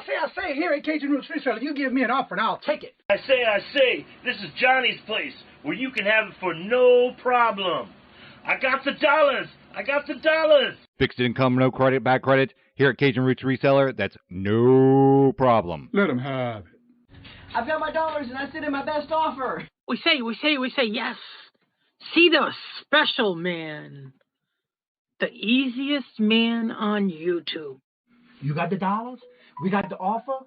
say, here at Kajun Reseller, you give me an offer and I'll take it. I say, this is Johnny's place, where you can have it for no problem. I got the dollars. Fixed income, no credit, back credit. Here at Cajun Roots Reseller, that's no problem. Let him have it. I've got my dollars and I sent in my best offer. We say, yes. See the special man. The easiest man on YouTube. You got the dollars? We got the offer?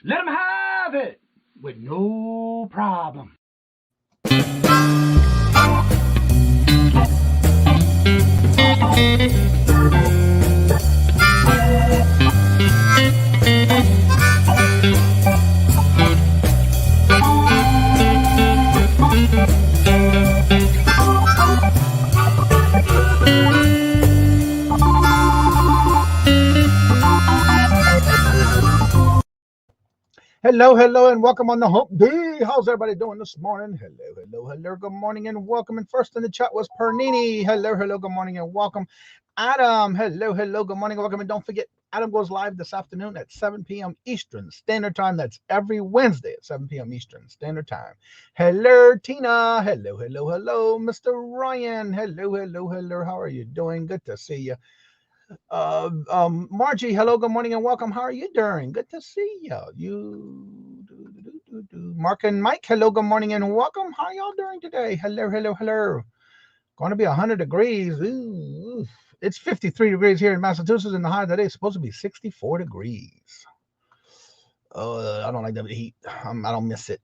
Let him have it with no problem. Hello, and welcome on the Hump Day. How's everybody doing this morning? Hello, good morning, and welcome. And first in the chat was Pernini. Hello, good morning, and welcome. Adam, hello, good morning, and welcome. And don't forget, Adam goes live this afternoon at 7 p.m. Eastern Standard Time. That's every Wednesday at 7 p.m. Eastern Standard Time. Hello, Tina. Hello, Mr. Ryan. Hello. How are you doing? Good to see you. Margie, hello, good morning, and welcome. How are you doing? Good to see you. Mark and Mike, hello, good morning, and welcome. How are y'all doing today? Hello. Going to be 100 degrees. Ooh. It's 53 degrees here in Massachusetts, and the high today is supposed to be 64 degrees. I don't like the heat. I don't miss it.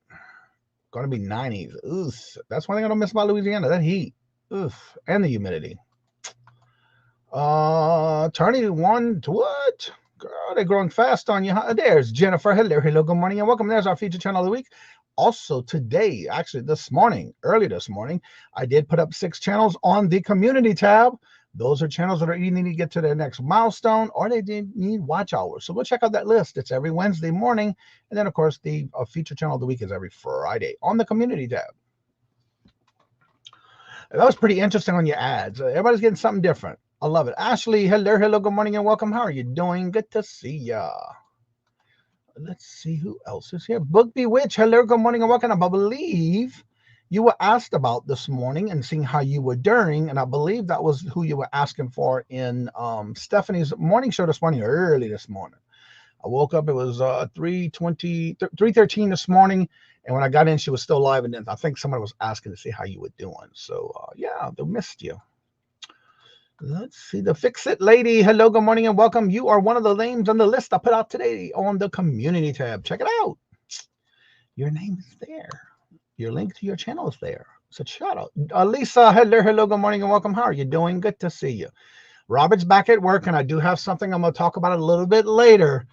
Going to be 90s. Oof. That's one thing I don't miss about Louisiana, that heat. Oof. And the humidity. Turning one to what? Girl, they're growing fast on you. There's Jennifer. Hello, good morning, and welcome. There's our feature channel of the week. Also today, actually early this morning, I did put up 6 channels on the community tab. Those are channels that are either need to get to their next milestone or they need watch hours. So go check out that list. It's every Wednesday morning. And then, of course, the feature channel of the week is every Friday on the community tab. That was pretty interesting on your ads. Everybody's getting something different. I love it. Ashley, hello, good morning, and welcome. How are you doing? Good to see ya. Let's see who else is here. Book Bewitch, hello, good morning, and welcome. I believe you were asked about this morning and seeing how you were doing, and I believe that was who you were asking for in Stephanie's morning show this morning, early this morning. I woke up, it was 3:13 this morning, and when I got in, she was still live, and then I think somebody was asking to see how you were doing. So, yeah, they missed you. Let's see, the Fix It Lady. Hello, good morning, and welcome. You are one of the names on the list I put out today on the community tab. Check it out. Your name is there. Your link to your channel is there. So shout out. Lisa, hello, good morning, and welcome. How are you doing? Good to see you. Robert's back at work, and I do have something I'm going to talk about a little bit later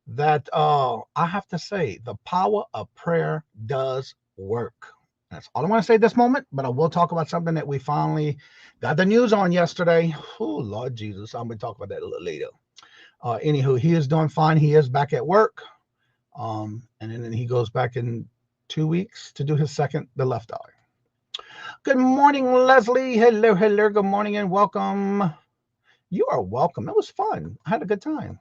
that I have to say, the power of prayer does work. That's all I want to say at this moment, but I will talk about something that we finally got the news on yesterday. Oh, Lord Jesus. I'm going to talk about that a little later. Anywho, he is doing fine. He is back at work. And then he goes back in 2 weeks to do his the left eye. Good morning, Leslie. Hello, good morning, and welcome. You are welcome. It was fun. I had a good time.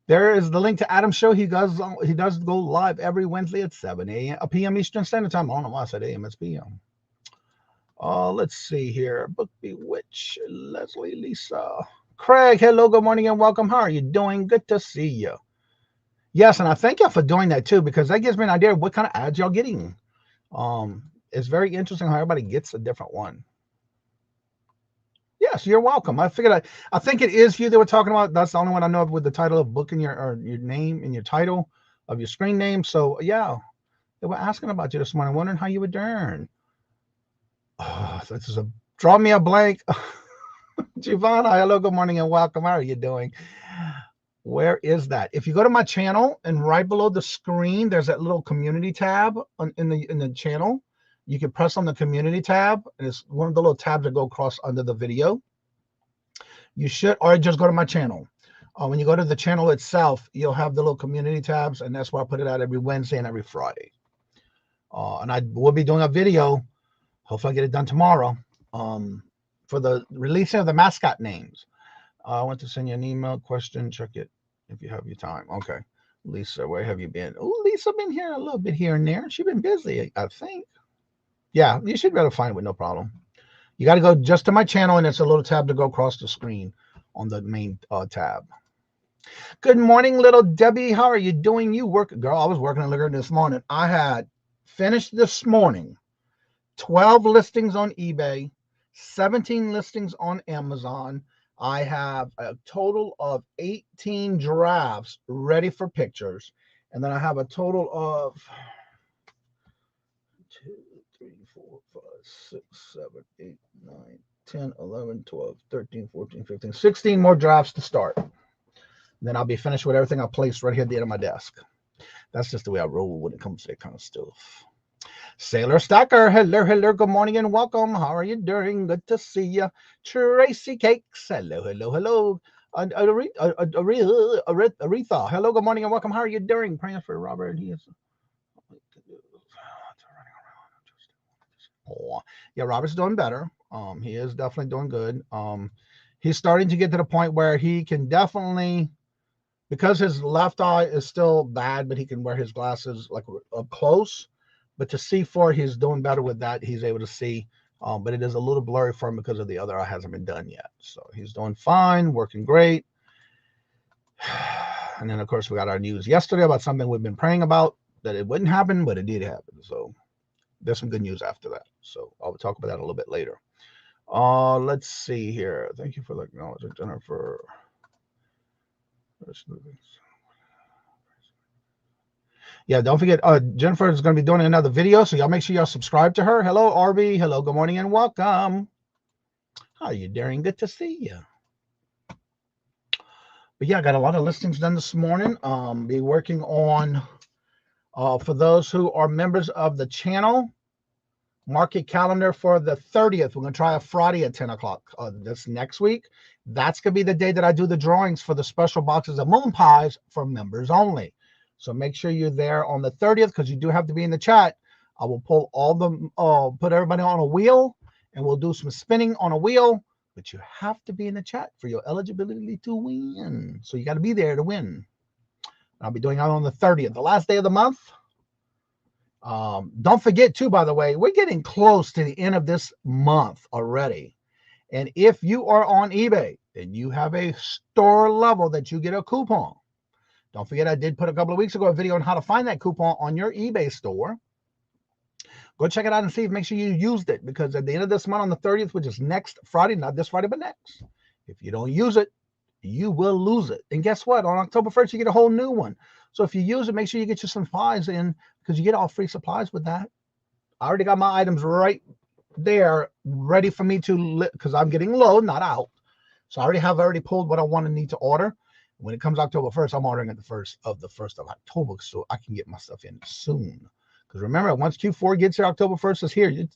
There is the link to Adam's show. He does go live every Wednesday at 7 p.m. Eastern Standard Time. I don't know why I said a.m. It's p.m. Let's see here. Book Bewitch, Leslie, Lisa. Craig, hello, good morning, and welcome. How are you doing? Good to see you. Yes, and I thank y'all for doing that too, because that gives me an idea of what kind of ads y'all getting. It's very interesting how everybody gets a different one. Yes, you're welcome. I think it is you they were talking about. That's the only one I know of with the title of book in your name and your title of your screen name. So yeah, they were asking about you this morning, wondering how you were doing. Oh, this is draw me a blank. Giovanna, hello, good morning, and welcome. How are you doing? Where is that? If you go to my channel and right below the screen, there's that little community tab in the channel. You can press on the community tab, and it's one of the little tabs that go across under the video. You should, or just go to my channel. When you go to the channel itself, you'll have the little community tabs, and that's where I put it out every Wednesday and every Friday. And I will be doing a video. Hopefully I get it done tomorrow for the releasing of the mascot names. I want to send you an email question. Check it if you have your time. Okay. Lisa, where have you been? Oh, Lisa been here a little bit here and there. She's been busy, I think. Yeah, you should be able to find it with no problem. You got to go just to my channel, and it's a little tab to go across the screen on the main tab. Good morning, little Debbie. How are you doing? You work, girl. I was working a little this morning. I had finished this morning 12 listings on eBay, 17 listings on Amazon. I have a total of 18 drafts ready for pictures. And then I have a total of 2, 3, 4, 5, 6, 7, 8, 9, 10, 11, 12, 13, 14, 15, 16 more drafts to start. Then I'll be finished with everything I placed right here at the end of my desk. That's just the way I roll when it comes to that kind of stuff. Sailor Stacker, hello, good morning and welcome. How are you doing? Good to see you. Tracy Cakes, hello. Aretha, hello, good morning and welcome. How are you doing? Praying for Robert. He is. Oh, yeah, Robert's doing better. He is definitely doing good. He's starting to get to the point where he can definitely, because his left eye is still bad, but he can wear his glasses like up close. But to see for, he's doing better with that. He's able to see, but it is a little blurry for him because of the other eye hasn't been done yet. So he's doing fine, working great. And then, of course, we got our news yesterday about something we've been praying about, that it wouldn't happen, but it did happen. So there's some good news after that. So I'll talk about that a little bit later. Let's see here. Thank you for the acknowledgement, Jennifer. Yeah, don't forget, Jennifer is going to be doing another video, so y'all make sure y'all subscribe to her. Hello, Arby. Hello, good morning, and welcome. How are you doing? Good to see you. But yeah, I got a lot of listings done this morning. Be working on, for those who are members of the channel, mark your calendar for the 30th. We're going to try a Friday at 10 o'clock this next week. That's going to be the day that I do the drawings for the special boxes of moon pies for members only. So make sure you're there on the 30th, because you do have to be in the chat. I will pull all the, put everybody on a wheel, and we'll do some spinning on a wheel, but you have to be in the chat for your eligibility to win. So you got to be there to win. I'll be doing it on the 30th, the last day of the month. Don't forget too, by the way, we're getting close to the end of this month already. And if you are on eBay and you have a store level that you get a coupon, don't forget, I did put a couple of weeks ago a video on how to find that coupon on your eBay store. Go check it out and see if, make sure you used it, because at the end of this month on the 30th, which is next Friday, not this Friday, but next, if you don't use it, you will lose it. And guess what? On October 1st, you get a whole new one. So if you use it, make sure you get your supplies in, because you get all free supplies with that. I already got my items right there ready for me to, because I'm getting low, not out. So I already pulled what I want and need to order. When it comes October 1st, I'm ordering at the 1st of October, so I can get my stuff in soon. Because remember, once Q4 gets here, October 1st is here. You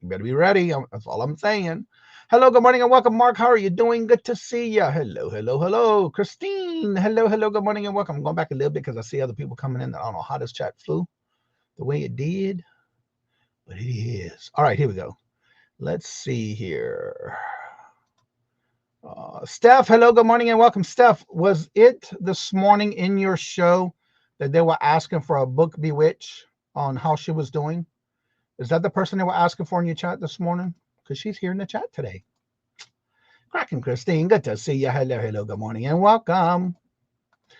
better be ready. That's all I'm saying. Hello, good morning, and welcome, Mark. How are you doing? Good to see you. Hello. Christine, hello, good morning, and welcome. I'm going back a little bit because I see other people coming in. I don't know how this chat flew the way it did, but it is. All right, here we go. Let's see here. Steph, hello, good morning, and welcome. Steph, was it this morning in your show that they were asking for a book, Bewitch, on how she was doing? Is that the person they were asking for in your chat this morning? Because she's here in the chat today. Cracking, Christine, good to see you. Hello, good morning, and welcome.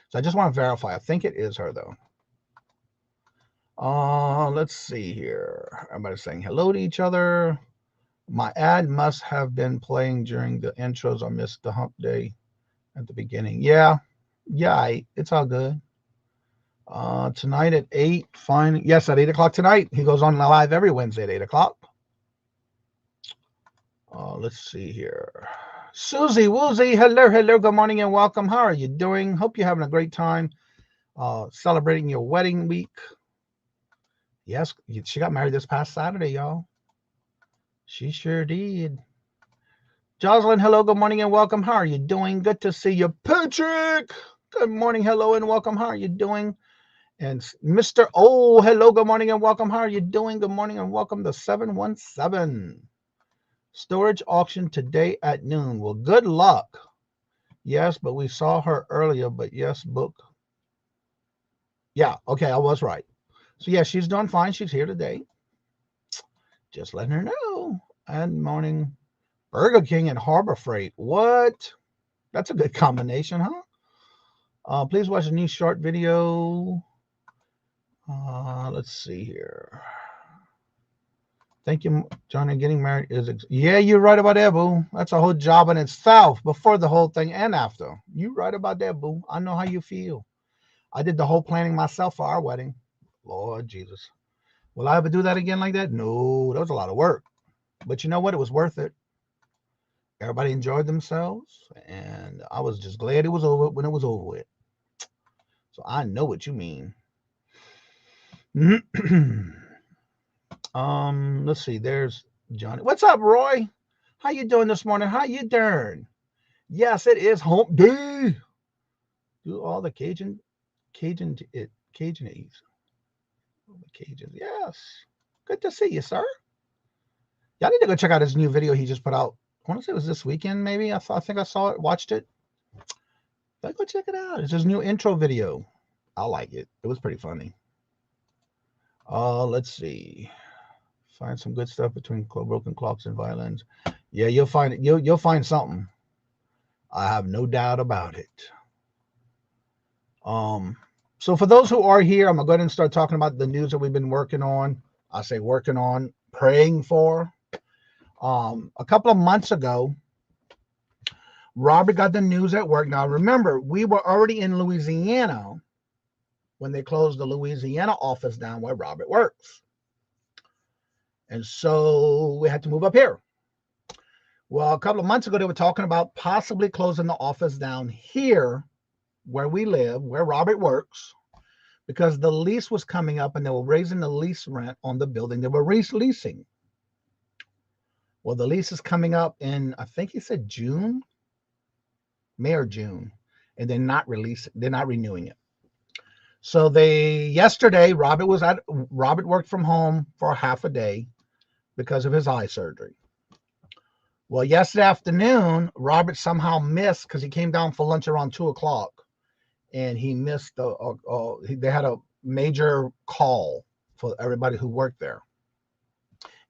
So I just want to verify. I think it is her, though. Let's see here. Everybody's saying hello to each other. My ad must have been playing during the intros. I missed the hump day at the beginning. Yeah, it's all good. Tonight at 8, fine. Yes, at 8 o'clock tonight. He goes on live every Wednesday at 8 o'clock. Let's see here. Susie Woozy, hello, good morning, and welcome. How are you doing? Hope you're having a great time celebrating your wedding week. Yes, she got married this past Saturday, y'all. She sure did. Jocelyn, hello, good morning, and welcome. How are you doing? Good to see you. Patrick, good morning, hello, and welcome. How are you doing? And Mr. O, hello, good morning, and welcome. How are you doing? Good morning, and welcome to 717. Storage auction today at noon. Well, good luck. Yes, but we saw her earlier, but yes, book. Yeah, okay, I was right. So yeah, she's doing fine. She's here today. Just letting her know. And morning, Burger King and Harbor Freight. What? That's a good combination, huh? Please watch a new short video. Let's see here. Thank you, Johnny. Getting married is yeah, you're right about that, boo. That's a whole job in itself. Before the whole thing and after. You're right about that, boo. I know how you feel. I did the whole planning myself for our wedding. Lord Jesus. Will I ever do that again like that? No, that was a lot of work. But you know what? It was worth it. Everybody enjoyed themselves, and I was just glad it was over when it was over with. So I know what you mean. Let's see. There's Johnny. What's up, Roy? How you doing this morning? How you doing? Yes, it is hump day. Do all the Cajun Cajuns. The Cajuns. Yes. Good to see you, sir. Y'all need to go check out his new video he just put out. I want to say it was this weekend, maybe. I think I saw it, watched it. But go check it out. It's his new intro video. I like it. It was pretty funny. Let's see. Find some good stuff between broken clocks and violins. Yeah, you'll find it. You'll find something. I have no doubt about it. So for those who are here, I'm gonna go ahead and start talking about the news that we've been working on. I say working on, praying for. A couple of months ago, Robert got the news at work. Now remember, we were already in Louisiana when they closed the Louisiana office down where Robert works. And so we had to move up here. Well, a couple of months ago, they were talking about possibly closing the office down here where we live, where Robert works, because the lease was coming up and they were raising the lease rent on the building they were leasing. Well, the lease is coming up in, I think he said June, May or June, and they're not renewing it. So yesterday, Robert worked from home for half a day because of his eye surgery. Well, yesterday afternoon, Robert somehow missed because he came down for lunch around 2:00, and he missed they had a major call for everybody who worked there.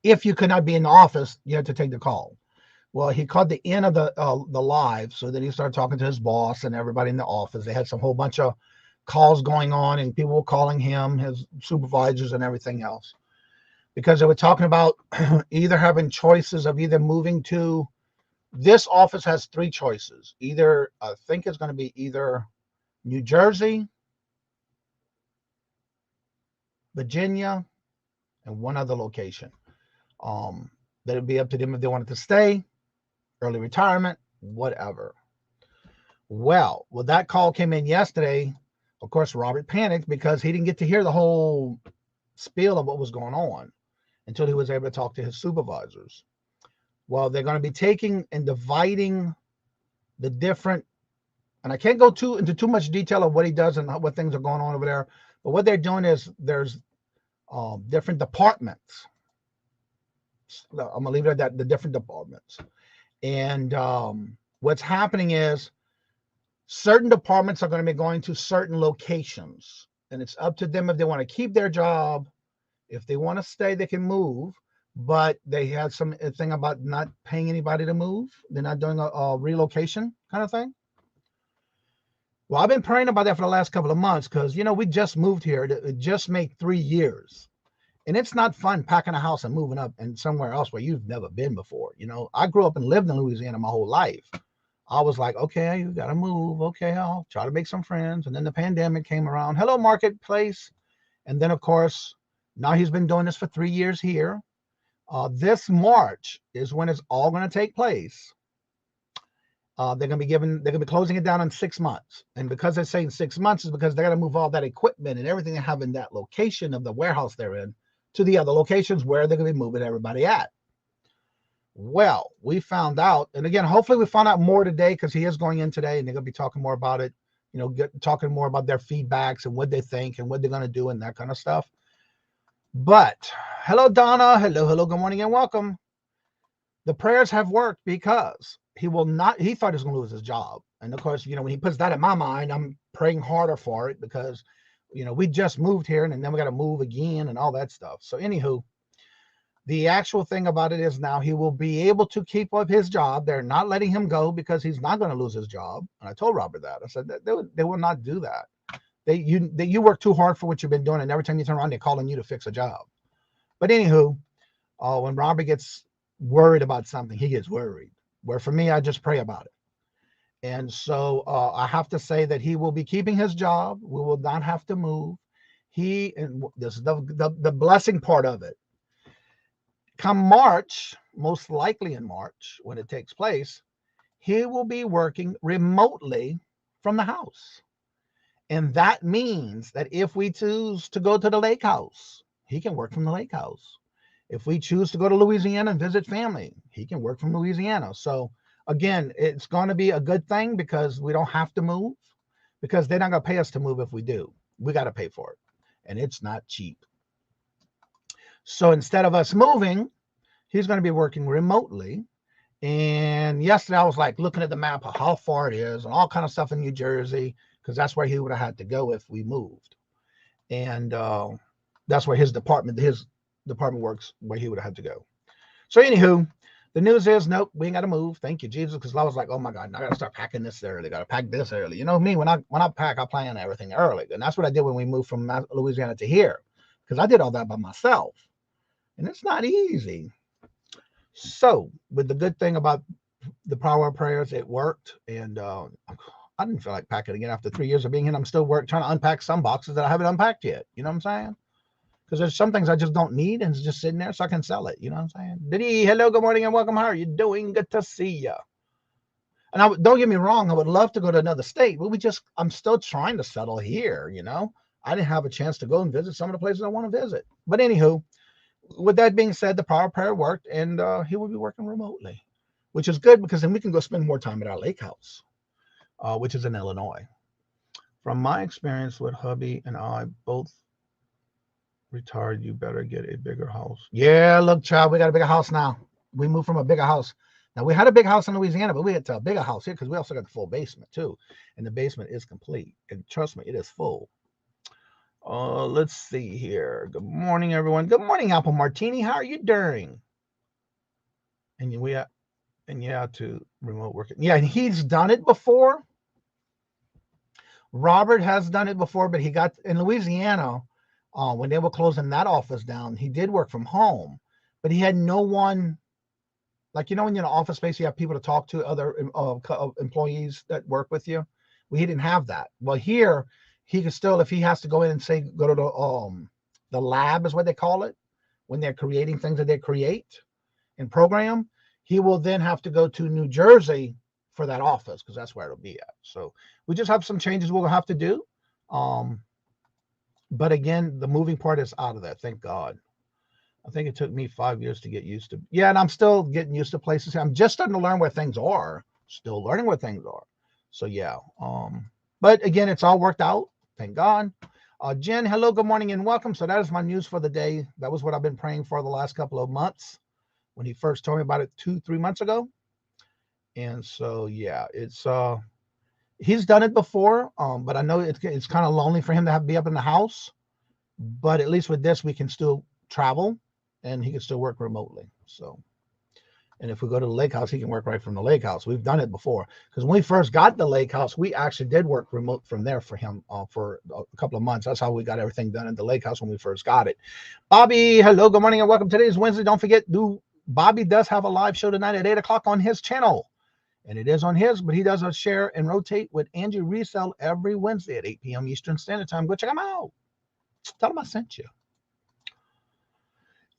If you could not be in the office, you had to take the call. Well, he caught the end of the live, so then he started talking to his boss and everybody in the office. They had some whole bunch of calls going on, and people were calling him, his supervisors, and everything else, because they were talking about either having choices of either moving to this office has 3 choices. Either I think it's going to be either New Jersey, Virginia, and one other location. That'd be up to them if they wanted to stay, early retirement, whatever. Well, that call came in yesterday. Of course, Robert panicked because he didn't get to hear the whole spiel of what was going on until he was able to talk to his supervisors. Well, they're going to be taking and dividing the different, and I can't go into too much detail of what he does and what things are going on over there, but what they're doing is there's different departments. I'm going to leave it at that, the different departments. And what's happening is certain departments are going to be going to certain locations, and it's up to them if they want to keep their job. If they want to stay, they can move, but they have some thing about not paying anybody to move. They're not doing a relocation kind of thing. Well, I've been praying about that for the last couple of months because, we just moved here. It just made 3 years. And it's not fun packing a house and moving up and somewhere else where you've never been before. I grew up and lived in Louisiana my whole life. I was like, okay, you got to move. Okay, I'll try to make some friends. And then the pandemic came around. Hello, Marketplace. And then, of course, now he's been doing this for 3 years here. This March is when it's all going to take place. They're going to be closing it down in 6 months. And because they're saying 6 months is because they're going to move all that equipment and everything they have in that location of the warehouse they're in to the other locations where they're going to be moving everybody at. Well, we found out, and again, hopefully we found out more today because he is going in today and they're going to be talking more about it, talking more about their feedbacks and what they think and what they're going to do and that kind of stuff. But hello, Donna. Hello, good morning and welcome. The prayers have worked because he thought he was going to lose his job. And of course, when he puts that in my mind, I'm praying harder for it because We just moved here and then we got to move again and all that stuff. So anywho, the actual thing about it is now he will be able to keep up his job. They're not letting him go because he's not going to lose his job. And I told Robert that. I said that they will not do that. You work too hard for what you've been doing, and every time you turn around, they're calling you to fix a job. But anywho, when Robert gets worried about something, he gets worried. Where for me, I just pray about it. And so I have to say that he will be keeping his job. We will not have to move. And this is the blessing part of it. Come March, most likely in March, when it takes place, he will be working remotely from the house. And that means that if we choose to go to the lake house, he can work from the lake house. If we choose to go to Louisiana and visit family, he can work from Louisiana. So again, it's going to be a good thing because we don't have to move, because they're not going to pay us to move if we do. We got to pay for it. And it's not cheap. So instead of us moving, he's going to be working remotely. And yesterday I was like looking at the map of how far it is and all kind of stuff in New Jersey, because that's where he would have had to go if we moved. And that's where his department works, where he would have had to go. So anywho, the news is, nope, we ain't got to move. Thank you, Jesus. Because I was like, oh my God, I got to start packing this early. Got to pack this early. You know me, when I pack, I plan everything early. And that's what I did when we moved from Louisiana to here, because I did all that by myself. And it's not easy. So with the good thing about the power of prayers, it worked. And I didn't feel like packing again after 3 years of being here. I'm still trying to unpack some boxes that I haven't unpacked yet. You know what I'm saying? Because there's some things I just don't need and it's just sitting there so I can sell it. You know what I'm saying? Diddy, hello, good morning and welcome. How are you doing? Good to see you. And don't get me wrong, I would love to go to another state, but I'm still trying to settle here. I didn't have a chance to go and visit some of the places I want to visit. But anywho, with that being said, the power of prayer worked, and he will be working remotely, which is good because then we can go spend more time at our lake house, which is in Illinois. From my experience with hubby and I both retired, you better get a bigger house. Yeah, look, child, we got a bigger house now. We moved from a bigger house. Now, we had a big house in Louisiana, but we had a bigger house here because we also got the full basement too. And the basement is complete. And trust me, it is full. Let's see here. Good morning, everyone. Good morning, Apple Martini. How are you doing? And to remote work. Yeah, and he's done it before. Robert has done it before, but he got in Louisiana when they were closing that office down. He did work from home, but he had no one. Like, when you're in an office space, you have people to talk to, other employees that work with you. Well, he didn't have that. Well, here, he can still, if he has to go in and say, go to the lab is what they call it, when they're creating things that they create and program, he will then have to go to New Jersey for that office because that's where it'll be at. So we just have some changes we'll have to do. But again, the moving part is out of that. Thank God. I think it took me 5 years to get used to. Yeah, and I'm still getting used to places. I'm just starting to learn where things are. Still learning where things are. So yeah. But again, it's all worked out. Thank God. Jen, hello, good morning, and welcome. So that is my news for the day. That was what I've been praying for the last couple of months when he first told me about it 2-3 months ago. And so yeah, it's he's done it before, but I know it's kind of lonely for him to be up in the house. But at least with this, we can still travel. And he can still work remotely. So, and if we go to the lake house, he can work right from the lake house. We've done it before because when we first got the lake house, we actually did work remote from there for him for a couple of months. That's how we got everything done at the lake house when we first got it. Bobby, hello, good morning and welcome. Today is Wednesday. Don't forget, Bobby does have a live show tonight at 8 o'clock on his channel. And it is on his, but he does a share and rotate with Angie Resell every Wednesday at 8 p.m. Eastern Standard Time. Go check him out. Tell him I sent you.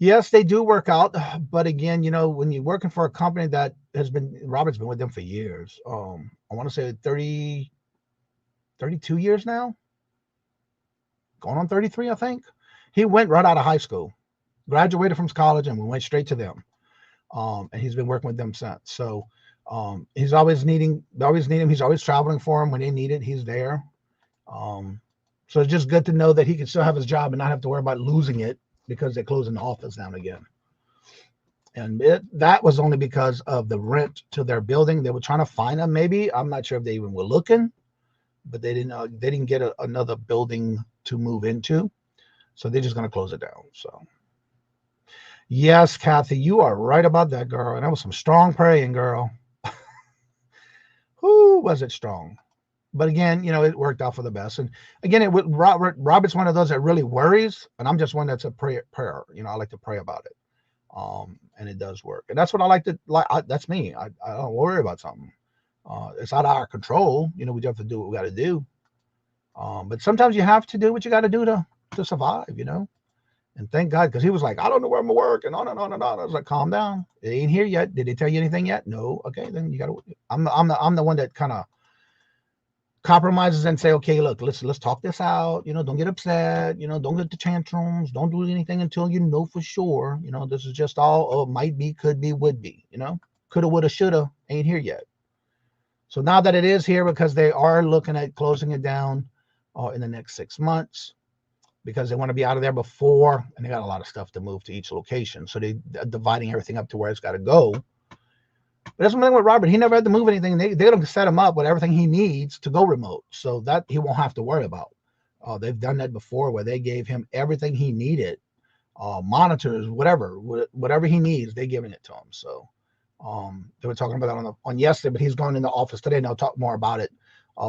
Yes, they do work out. But again, when you're working for a company that Robert's been with them for years. I want to say 32 years now. Going on 33, I think. He went right out of high school, graduated from college, and we went straight to them. And he's been working with them since. So he's always needing him. He's always traveling for him when they need it. He's there. So it's just good to know that he can still have his job and not have to worry about losing it because they're closing the office down again. And that was only because of the rent to their building. They were trying to find them, maybe. I'm not sure if they even were looking, but they didn't get another building to move into, so they're just going to close it down. So yes, Kathy, you are right about that, girl. And that was some strong praying, girl. Who was it strong? But again, it worked out for the best. And again, Robert's one of those that really worries, and I'm just one that's a prayer. I like to pray about it. And it does work. And that's what I like to that's me. I don't worry about something. It's out of our control. We just have to do what we got to do. But sometimes you have to do what you got to do to survive, And thank God, because he was like, I don't know where I'm gonna work, and on and on and on. I was like, calm down. It ain't here yet. Did they tell you anything yet? No. Okay, then you gotta. I'm the one that kind of compromises and say, okay, look, let's talk this out. Don't get upset. Don't get the tantrums. Don't do anything until you know for sure. This is just all might be, could be, would be. Coulda, woulda, shoulda. Ain't here yet. So now that it is here, because they are looking at closing it down in the next 6 months, because they want to be out of there before, and they got a lot of stuff to move to each location. So they're dividing everything up to where it's got to go. But that's one thing with Robert. He never had to move anything. They don't set him up with everything he needs to go remote, so that he won't have to worry about. They've done that before, where they gave him everything he needed, monitors, whatever he needs, they're giving it to him. So they were talking about that on yesterday, but he's going in the office today, and they'll talk more about it.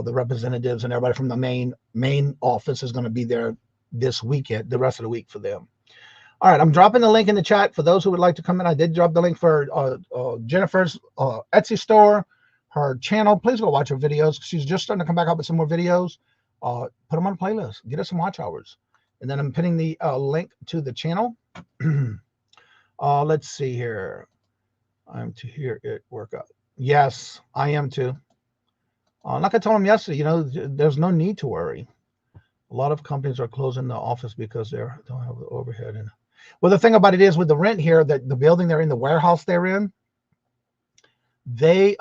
The representatives and everybody from the main office is going to be there this weekend, the rest of the week for them. All right, I'm dropping the link in the chat for those who would like to come in. I did drop the link for Jennifer's Etsy store, her channel. Please go watch her videos. She's just starting to come back up with some more videos. Put them on a playlist. Get us some watch hours. And then I'm pinning the link to the channel. Let's see here. I'm to hear it work out. Yes, I am too. Like I told him yesterday, there's no need to worry. A lot of companies are closing the office because they don't have the overhead. And well, the thing about it is, with the rent here, that the building they're in, the warehouse they're in, they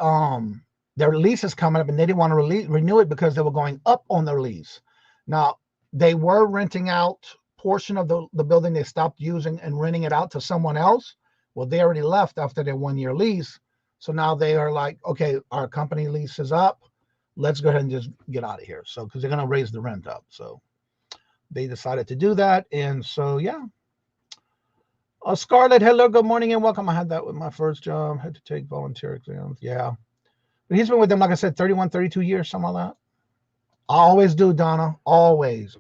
their lease is coming up, and they didn't want to renew it because they were going up on their lease. Now, they were renting out portion of the building they stopped using and renting it out to someone else. Well, they already left after their 1-year lease. So now they are like, okay, our company lease is up. Let's go ahead and just get out of here. So, because they're going to raise the rent up. So they decided to do that. And so, yeah. Scarlett, hello, good morning and welcome. I had that with my first job. Had to take volunteer exams. Yeah. But he's been with them, like I said, 31, 32 years, something like that. I always do, Donna. Always.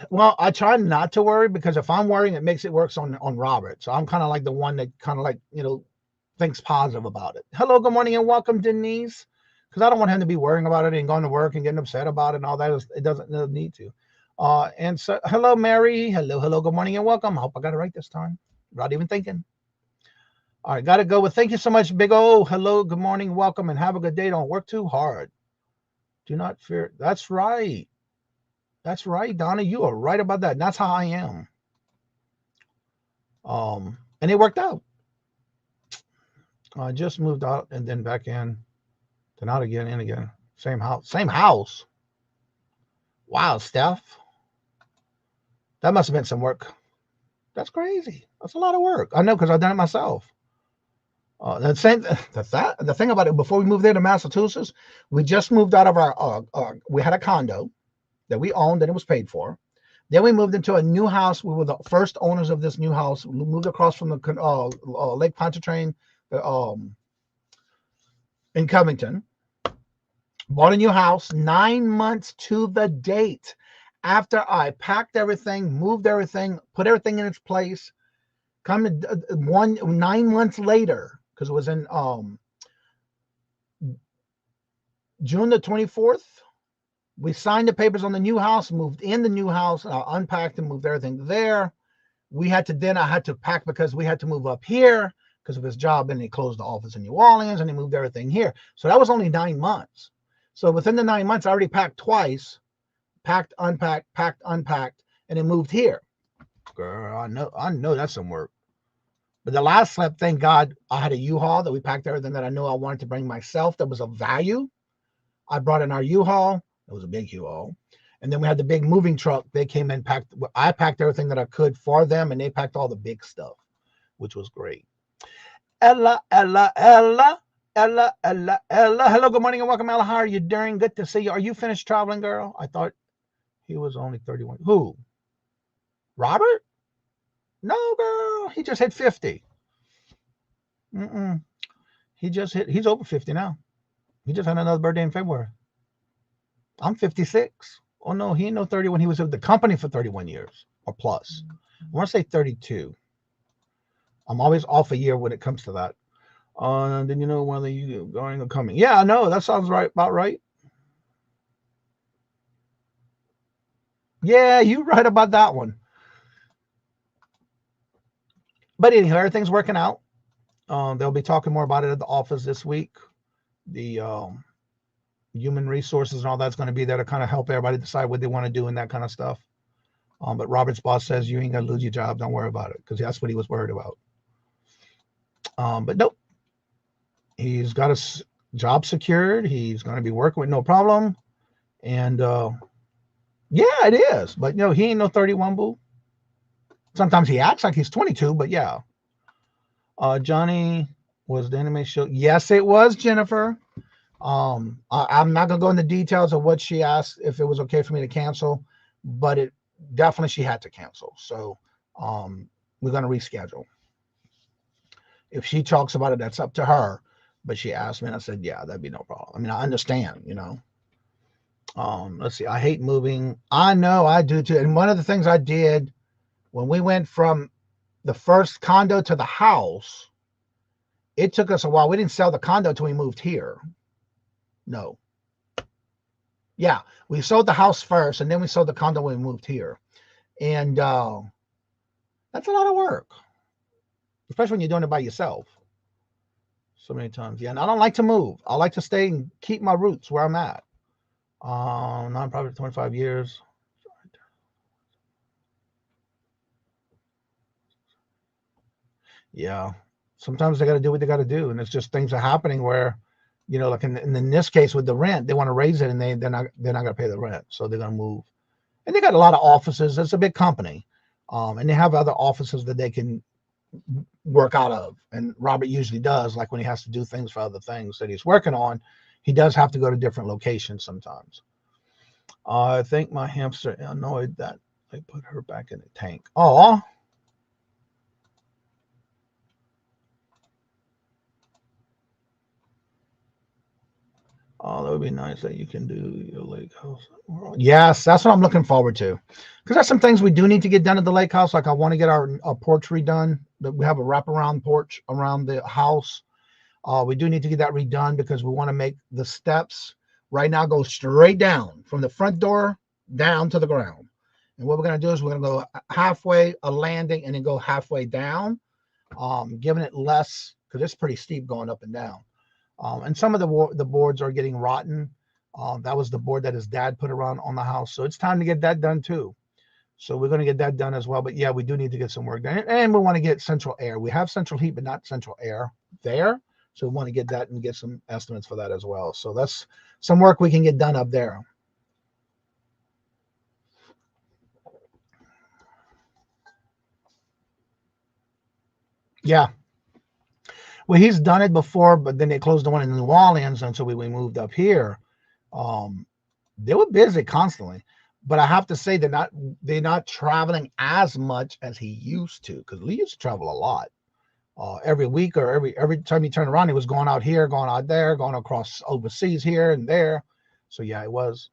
Well, I try not to worry, because if I'm worrying, it makes it worse on Robert. So I'm kind of like the one that kind of like, thinks positive about it. Hello, good morning and welcome, Denise. Because I don't want him to be worrying about it and going to work and getting upset about it and all that. It doesn't need to. And so, hello, Mary. Hello, good morning and welcome. I hope I got it right this time. Not even thinking. All right, got to go with thank you so much, Big O. Hello, good morning, welcome, and have a good day. Don't work too hard. Do not fear. That's right. That's right, Donna. You are right about that. And that's how I am. And it worked out. I just moved out and then back in, then out again, in again. Same house. Wow, Steph. That must have been some work. That's crazy. That's a lot of work. I know, because I've done it myself. The thing about it, before we moved there to Massachusetts, we just moved out of our we had a condo that we owned and it was paid for. Then we moved into a new house. We were the first owners of this new house. We moved across from the Lake Pontchartrain in Covington. Bought a new house 9 months to the date after I packed everything, moved everything, put everything in its place. 9 months later, because it was in June the 24th, we signed the papers on the new house, moved in the new house, and I unpacked and moved everything there. I had to pack because we had to move up here because of his job, and he closed the office in New Orleans, and he moved everything here. So that was only 9 months. So within the 9 months, I already packed twice, packed, unpacked, and then moved here. Girl, I know that's some work. But the last step, thank God, I had a U-Haul that we packed everything that I knew I wanted to bring myself that was of value. I brought in our U-Haul. It was a big U-Haul. And then we had the big moving truck. They came in, packed. I packed everything that I could for them, and they packed all the big stuff, which was great. Ella, Ella. Hello, good morning and welcome, Ella. How are you doing? Good to see you. Are you finished traveling, girl? I thought he was only 31. Who? Robert? No, girl. He just hit 50. He's over 50 now. He just had another birthday in February. I'm 56. Oh, no, he ain't no 31. He was with the company for 31 years or plus. I want to say 32. I'm always off a year when it comes to that. Then you know whether you going or coming. Yeah, I know. That sounds right. About right. Yeah, you're right about that one. But anyhow, everything's working out. They'll be talking more about it at the office this week. The human resources and all that's going to be there to kind of help everybody decide what they want to do and that kind of stuff. But Robert's boss says you ain't going to lose your job. Don't worry about it, because that's what he was worried about. But nope. He's got his job secured. He's going to be working with no problem. And yeah, it is. But you know, he ain't no 31, boo. Sometimes he acts like he's 22, but yeah. Johnny was the anime show. Yes, it was, Jennifer. I'm not gonna go into details of what she asked, if it was okay for me to cancel, but it definitely, she had to cancel. So we're gonna reschedule. If she talks about it, that's up to her. But she asked me, and I said, yeah, that'd be no problem. I mean, I understand, you know. Let's see. I hate moving. I know, I do too. And one of the things I did when we went from the first condo to the house, it took us a while. We didn't sell the condo till we moved here. No. Yeah, we sold the house first, and then we sold the condo when we moved here. And that's a lot of work, especially when you're doing it by yourself. So many times. Yeah, and I don't like to move. I like to stay and keep my roots where I'm at. Nonprofit 25 years. Yeah, sometimes they got to do what they got to do, and it's just things are happening where, you know, like in this case with the rent, they want to raise it, and they're not going to pay the rent, so they're going to move. And they got a lot of offices. It's a big company, and they have other offices that they can work out of. And Robert usually does, like when he has to do things for other things that he's working on, he does have to go to different locations sometimes. I think my hamster annoyed that I put her back in the tank. Oh. Oh, that would be nice that you can do your lake house. Yes, that's what I'm looking forward to. Because there's some things we do need to get done at the lake house. Like I want to get our porch redone. We have a wraparound porch around the house. We do need to get that redone because we want to make the steps right now go straight down from the front door down to the ground. And what we're going to do is we're going to go halfway a landing and then go halfway down, giving it less, because it's pretty steep going up and down. And some of the boards are getting rotten. That was the board that his dad put around on the house. So it's time to get that done too. So we're going to get that done as well. But yeah, we do need to get some work done. And we want to get central air. We have central heat, but not central air there. So we want to get that and get some estimates for that as well. So that's some work we can get done up there. Yeah. Well, he's done it before, but then they closed the one in New Orleans until we moved up here. They were busy constantly, but I have to say they're not traveling as much as he used to, because Lee used to travel a lot. Every week or every time he turned around, he was going out here, going out there, going across overseas here and there. So yeah, it was.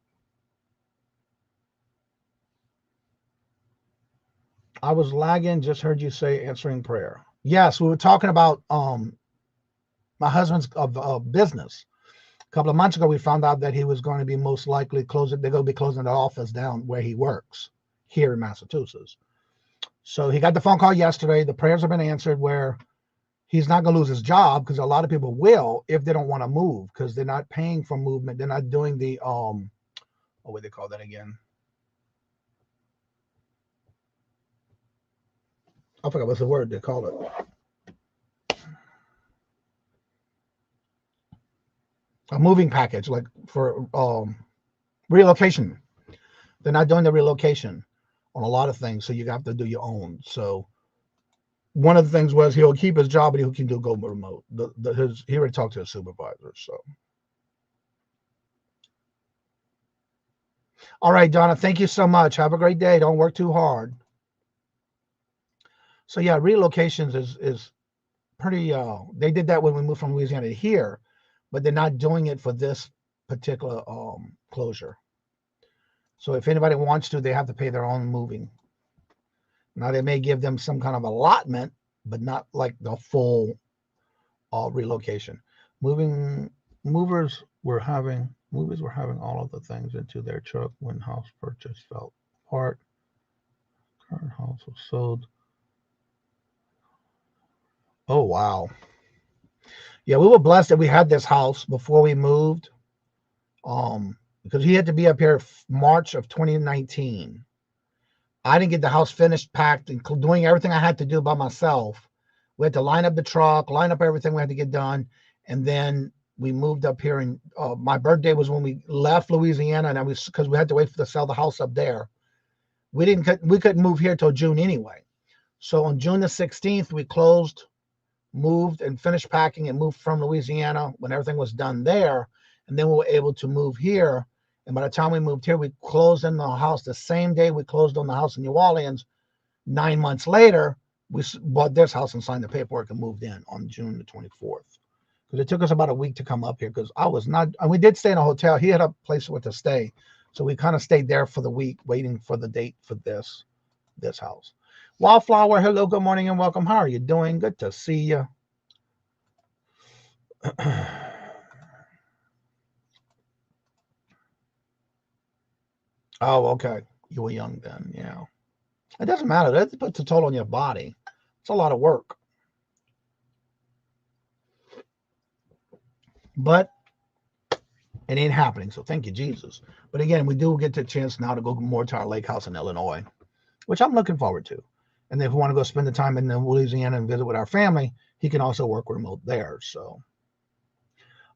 I was lagging. Just heard you say answering prayer. Yes, we were talking about my husband's business. A couple of months ago, we found out that he was going to be most likely closing. They're going to be closing the office down where he works here in Massachusetts. So he got the phone call yesterday. The prayers have been answered where he's not going to lose his job, because a lot of people will if they don't want to move, because they're not paying for movement. They're not doing the what do they call that again? I forgot what's the word they call it. A moving package, like for relocation. They're not doing the relocation on a lot of things, so you have to do your own. So one of the things was he'll keep his job, but he can do go remote. He already talked to his supervisor. So, all right, Donna, thank you so much. Have a great day. Don't work too hard. So yeah, relocations is pretty. They did that when we moved from Louisiana to here, but they're not doing it for this particular closure. So if anybody wants to, they have to pay their own moving. Now they may give them some kind of allotment, but not like the full relocation. Movers were having all of the things into their truck when house purchase fell apart. Current house was sold. Oh wow. Yeah, we were blessed that we had this house before we moved. Because he had to be up here March of 2019. I didn't get the house finished, packed, and doing everything I had to do by myself. We had to line up the truck, line up everything we had to get done. And then we moved up here. And my birthday was when we left Louisiana, and because we had to wait to sell the house up there. We couldn't move here till June anyway. So on June the 16th, we closed, moved, and finished packing and moved from Louisiana when everything was done there. And then we were able to move here. And by the time we moved here, we closed in the house the same day we closed on the house in New Orleans. 9 months later, we bought this house and signed the paperwork and moved in on June the 24th. Because it took us about a week to come up here because I was not, and we did stay in a hotel. He had a place where to stay. So we kind of stayed there for the week, waiting for the date for this house. Wildflower, hello, good morning and welcome. How are you doing? Good to see you. Oh, okay. You were young then, yeah. It doesn't matter. That puts a toll on your body. It's a lot of work. But it ain't happening, so thank you, Jesus. But again, we do get the chance now to go more to our lake house in Illinois, which I'm looking forward to. And if we want to go spend the time in Louisiana and visit with our family, he can also work remote there. So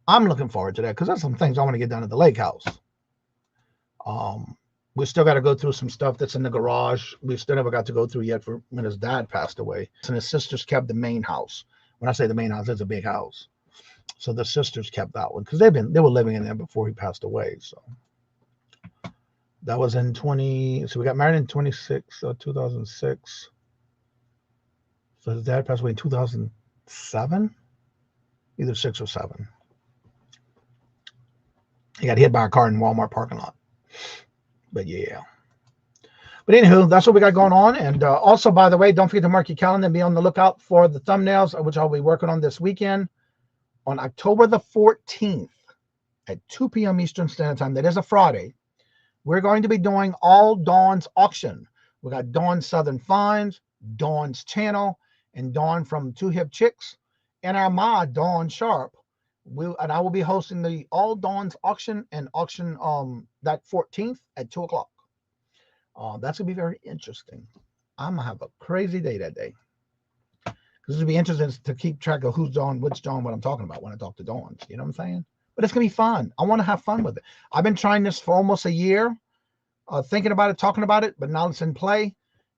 I'm looking forward to that because there's some things I want to get done at the lake house. We still got to go through some stuff that's in the garage. We still never got to go through yet for when his dad passed away. And his sisters kept the main house. When I say the main house, it's a big house. So the sisters kept that one because they were living in there before he passed away. So that was in so we got married in 2006. So his dad passed away in 2007, either 6 or 7. He got hit by a car in Walmart parking lot. But yeah. But anywho, that's what we got going on. And also, by the way, don't forget to mark your calendar and be on the lookout for the thumbnails, which I'll be working on this weekend on October the 14th at 2 p.m. Eastern Standard Time. That is a Friday. We're going to be doing all Dawn's auction. We got Dawn Southern Finds, Dawn's channel, and Dawn from Two Hip Chicks, and our mod, Dawn Sharp. And I will be hosting the All Dawn's auction and auction that 14th at 2 o'clock. That's going to be very interesting. I'm going to have a crazy day that day. Because it'll be interesting to keep track of who's Dawn, which Dawn, what I'm talking about when I talk to Dawns. You know what I'm saying? But it's going to be fun. I want to have fun with it. I've been trying this for almost a year, thinking about it, talking about it, but now it's in play.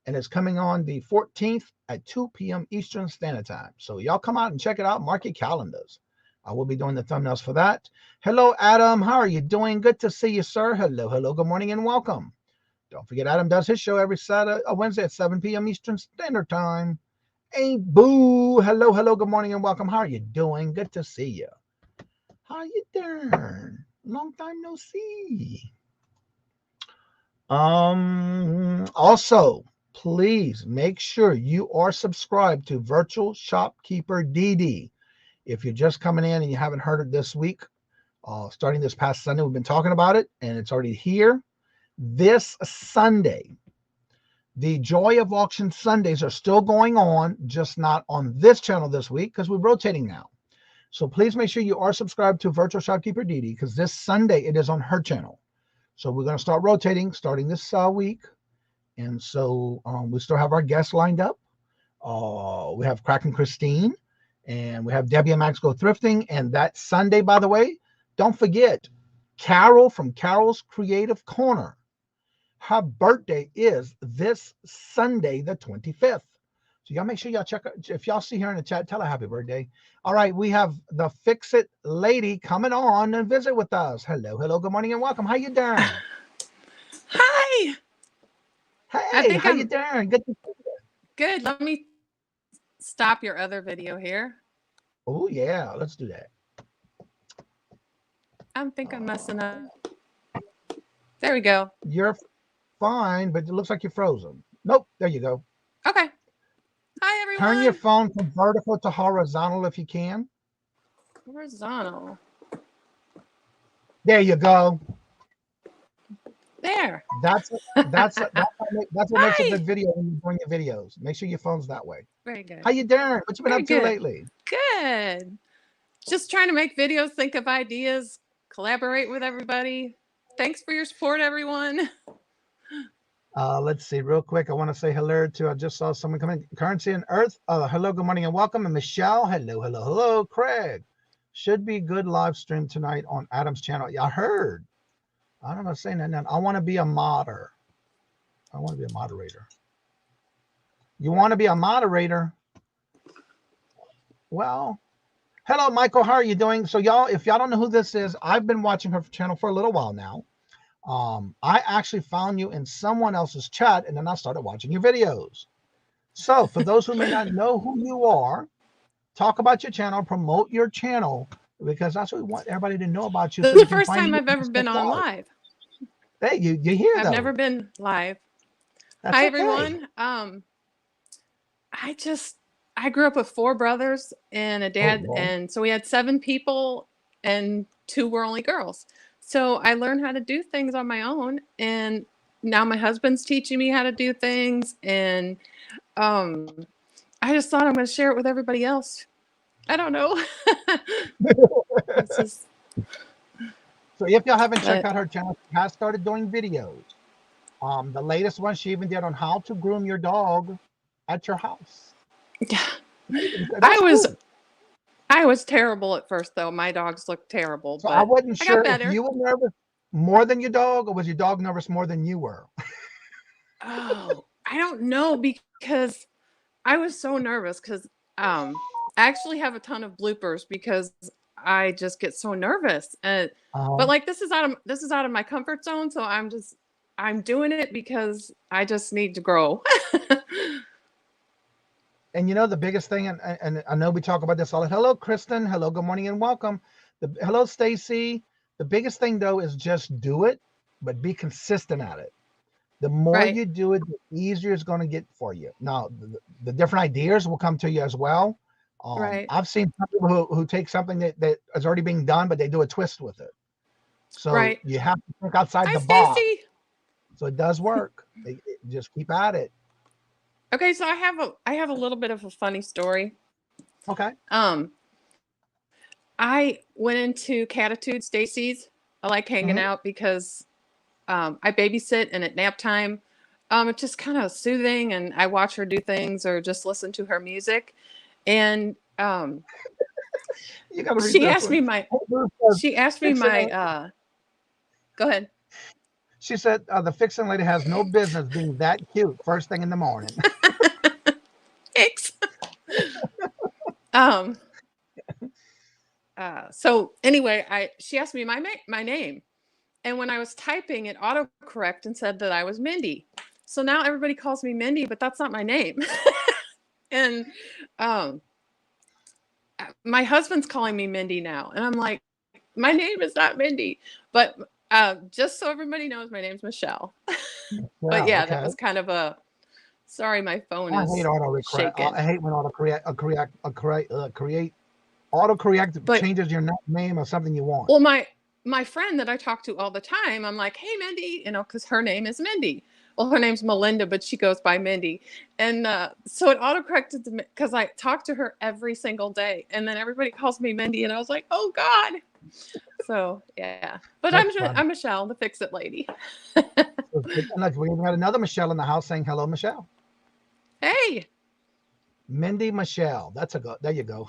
And it's coming on the 14th at 2 p.m. Eastern Standard Time. So y'all come out and check it out. Mark your calendars. I will be doing the thumbnails for that. Hello, Adam. How are you doing? Good to see you, sir. Hello, hello. Good morning and welcome. Don't forget, Adam does his show every Wednesday at 7 p.m. Eastern Standard Time. Ain't boo. Hello, hello. Good morning and welcome. How are you doing? Good to see you. How you doing? Long time no see. Also, please make sure you are subscribed to Virtual Shopkeeper DD. If you're just coming in and you haven't heard it this week, starting this past Sunday, we've been talking about it, and it's already here. This Sunday, the Joy of Auction Sundays are still going on, just not on this channel this week because we're rotating now. So please make sure you are subscribed to Virtual Shopkeeper DD because this Sunday it is on her channel. So we're going to start rotating starting this week. And so we still have our guests lined up. We have Crack and Christine. And we have Debbie and Max Go Thrifting. And that Sunday, by the way, don't forget, Carol from Carol's Creative Corner. Her birthday is this Sunday, the 25th. So So y'all make sure y'all check. If y'all see her in the chat, tell her happy birthday. All right, we have the Fix It lady coming on and visit with us. Hello, hello, good morning and welcome. How you doing? Hi. Hey, how you doing? Good to see you. Good. Let me stop your other video here. Oh yeah, let's do that. I think I'm messing up. There we go. You're fine, but it looks like you're frozen. Nope, there you go. Okay. Hi, everyone. Turn your phone from vertical to horizontal if you can. Horizontal. There you go. There. That's what makes a good video when you're doing your videos. Make sure your phone's that way. Very good. How you doing? What you been up to lately? Good. Just trying to make videos, think of ideas, collaborate with everybody. Thanks for your support, everyone. Let's see real quick. I want to say hello to, I just saw someone coming. Currency and Earth. Hello, good morning and welcome. And Michelle. Hello, hello, hello. Craig. Should be good live stream tonight on Adam's channel. Yeah, I heard. I don't know saying that. I want to be a modder. I want to be a moderator. You want to be a moderator? Well, hello, Michael. How are you doing? So y'all, if y'all don't know who this is, I've been watching her channel for a little while now. I actually found you in someone else's chat, and then I started watching your videos. So for those who may not know who you are, talk about your channel, promote your channel, because that's what we want everybody to know about you. This is the first time I've ever been on live. Hey, you hear that? I've never been live. That's Hi, okay. everyone. I grew up with 4 brothers and a dad, and so we had 7 people, and 2 were only girls. So I learned how to do things on my own, and now my husband's teaching me how to do things, and I just thought I'm going to share it with everybody else. I don't know. So if y'all haven't checked out her channel, she has started doing videos. The latest one she even did on how to groom your dog at your house. Yeah. Cool. I was terrible at first, though. My dogs looked terrible. So but I wasn't sure if you were nervous more than your dog, or was your dog nervous more than you were? Oh, I don't know, because I was so nervous because I actually have a ton of bloopers because I just get so nervous. But like this is out of my comfort zone, so I'm doing it because I just need to grow. And you know, the biggest thing, and I know we talk about this all. Hello, Kristen. Hello, good morning and welcome. Hello, Stacy. The biggest thing though is just do it, but be consistent at it. The more you do it, the easier it's going to get for you. Now, the different ideas will come to you as well. I've seen some people who take something that is already being done, but they do a twist with it. So you have to think outside the box. So it does work. Just keep at it. Okay, so I have a little bit of a funny story. Okay. I went into Catitude Stacy's. I like hanging out because I babysit, and at nap time, it's just kind of soothing, and I watch her do things or just listen to her music. And she asked me my go ahead. She said the fixing lady has no business being that cute first thing in the morning. Thanks. So anyway, she asked me my name, and when I was typing, it autocorrect and said that I was Mindy. So now everybody calls me Mindy, but that's not my name. And my husband's calling me Mindy now, and I'm like, my name is not Mindy. But just so everybody knows, my name's Michelle. But yeah, that was kind of a. Sorry, my phone is shaking. I hate when autocorrect changes your name or something you want. Well, my friend that I talk to all the time, I'm like, hey, Mindy, because her name is Mindy. Well, her name's Melinda, but she goes by Mindy. And so it autocorrected because I talk to her every single day. And then everybody calls me Mindy, and I was like, oh, God. So, yeah. But I'm Michelle, the Fix-It lady. We even had another Michelle in the house saying, hello, Michelle. Hey. Mindy Michelle. There you go.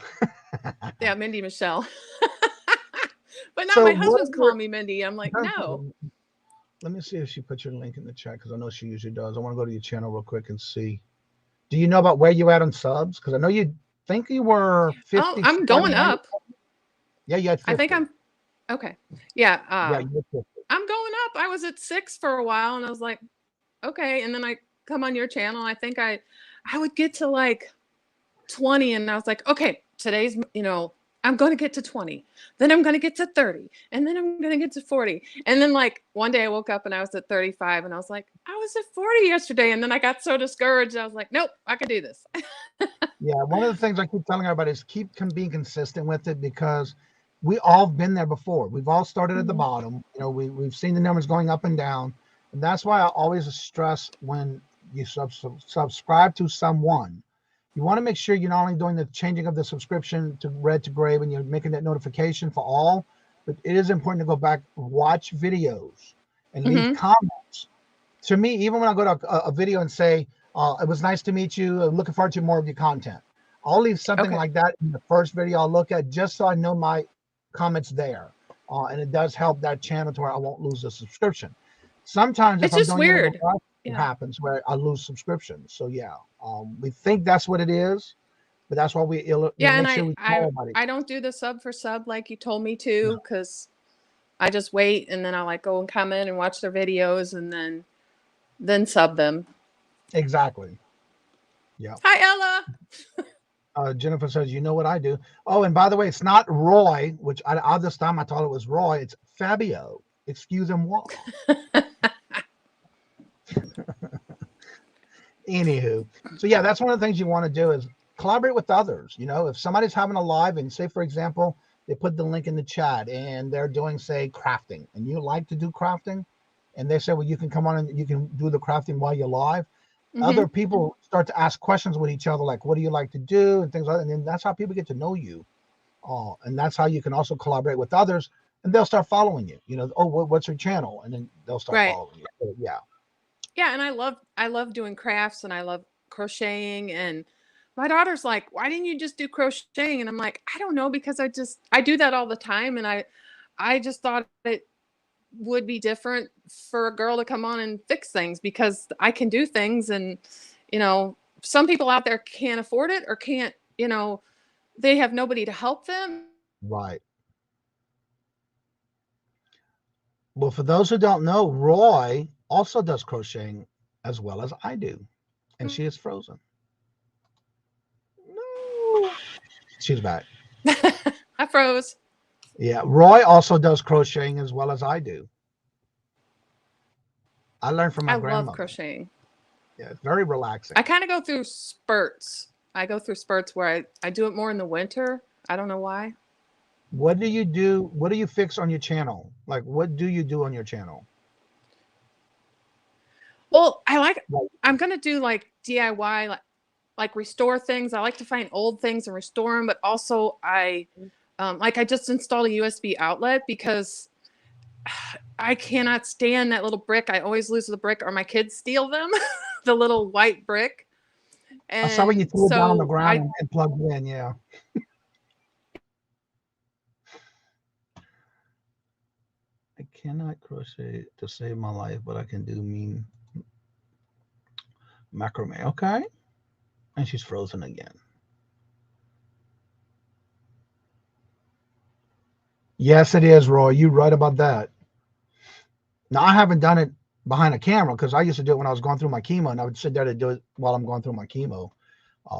Yeah, Mindy Michelle. But now my husband's calling me Mindy. I'm like, no. Let me see if she put your link in the chat, because I know she usually does. I want to go to your channel real quick and see. Do you know about where you at on subs? Because I know you think you were 50. Oh, I'm going up. Yeah, you had 50. I think I'm okay. Yeah. Yeah, you had 50. I'm going up. I was at 6 for a while, and I was like, okay. And then I come on your channel. I think I would get to like 20, and I was like, okay, today's, I'm going to get to 20. Then I'm going to get to 30. And then I'm going to get to 40. And then like one day I woke up and I was at 35, and I was like, I was at 40 yesterday. And then I got so discouraged. I was like, nope, I can do this. Yeah. One of the things I keep telling everybody is keep being consistent with it, because we all been there before. We've all started at the bottom. We've seen the numbers going up and down. And that's why I always stress when you subscribe to someone, you want to make sure you're not only doing the changing of the subscription to red to gray when you're making that notification for all, but it is important to go back, watch videos, and leave comments. To me, even when I go to a video and say, it was nice to meet you, I'm looking forward to more of your content, I'll leave something like that in the first video I'll look at, just so I know my comments there. And it does help that channel to where I won't lose the subscription. Sometimes if It's I'm just doing weird. it happens where I lose subscription. So yeah, we think that's what it is, but that's why we make sure we tell everybody. I don't do the sub for sub like you told me to, because I just wait, and then I like go and comment and watch their videos, and then sub them. Exactly. Yeah. Hi, Ella. Jennifer says, you know what I do. Oh, and by the way, it's not Roy, which I this time I thought it was Roy. It's Fabio. Excusez-moi. Anywho, so yeah, that's one of the things you want to do is collaborate with others. If somebody's having a live, and say, for example, they put the link in the chat and they're doing, say, crafting, and you like to do crafting, and they say, well, you can come on and you can do the crafting while you're live. Other people start to ask questions with each other, like, what do you like to do, and things like that. And then that's how people get to know you. And that's how you can also collaborate with others, and they'll start following you. Oh, what's your channel? And then they'll start following you. So, yeah. Yeah, and I love doing crafts, and I love crocheting, and my daughter's like, why didn't you just do crocheting? And I'm like, I don't know, because I do that all the time, and I just thought it would be different for a girl to come on and fix things, because I can do things, and some people out there can't afford it, or can't, they have nobody to help them. Right. Well, for those who don't know, Roy also does crocheting as well as I do, and she is frozen. No, she's back. I froze. Yeah, Roy also does crocheting as well as I do. I learned from my grandmother. I love crocheting. Yeah, it's very relaxing. I kind of go through spurts. I go through spurts where I do it more in the winter. I don't know why. What do you do? What do you fix on your channel? Like, what do you do on your channel? Well, I'm going to do like DIY, like restore things. I like to find old things and restore them. But also I just installed a USB outlet, because I cannot stand that little brick. I always lose the brick, or my kids steal them, the little white brick. And I saw when you threw it down on the ground and plugged it in. Yeah. I cannot crochet to save my life, but I can do mean macrame. Okay. And she's frozen again. Yes, it is, Roy. You're right about that. Now, I haven't done it behind a camera, because I used to do it when I was going through my chemo, and I would sit there to do it while I'm going through my chemo.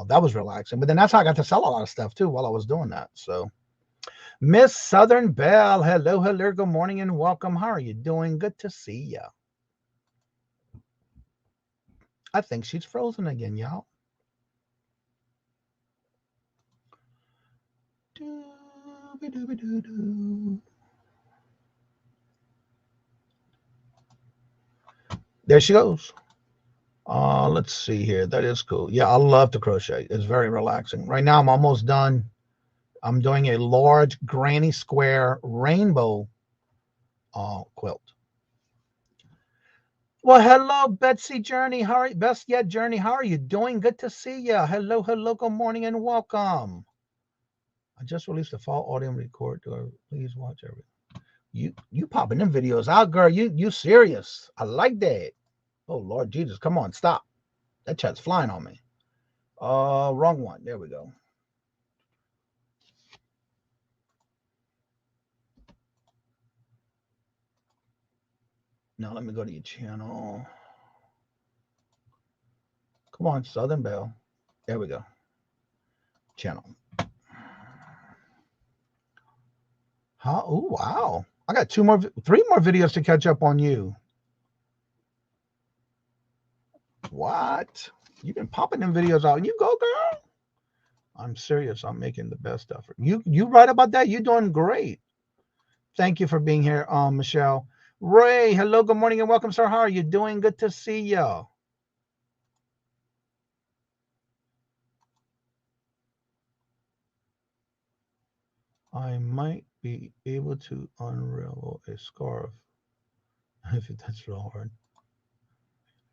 That was relaxing. But then that's how I got to sell a lot of stuff too while I was doing that. So, Miss Southern Belle, hello, good morning and welcome. How are you doing? Good to see you. I think she's frozen again, y'all. There she goes. Let's see here. That is cool. Yeah, I love to crochet. It's very relaxing. Right now, I'm almost done. I'm doing a large granny square rainbow quilt. Well, hello, Betsy Journey. How are you? Best yet, Journey. How are you doing? Good to see you. Hello, good morning, and welcome. I just released a fall audio record. Please watch everything. You popping them videos out, girl. You serious? I like that. Oh Lord Jesus, come on, stop. That chat's flying on me. Wrong one. There we go. Now let me go to your channel. Come on, Southern Belle. There we go. Channel. Oh, wow. I got 3 more videos to catch up on you. What? You've been popping them videos out. You go, girl. I'm serious. I'm making the best effort. You right about that? You're doing great. Thank you for being here, Michelle. Ray, hello, good morning, and welcome, sir. How are you doing? Good to see you. I might be able to unravel a scarf if that's real hard.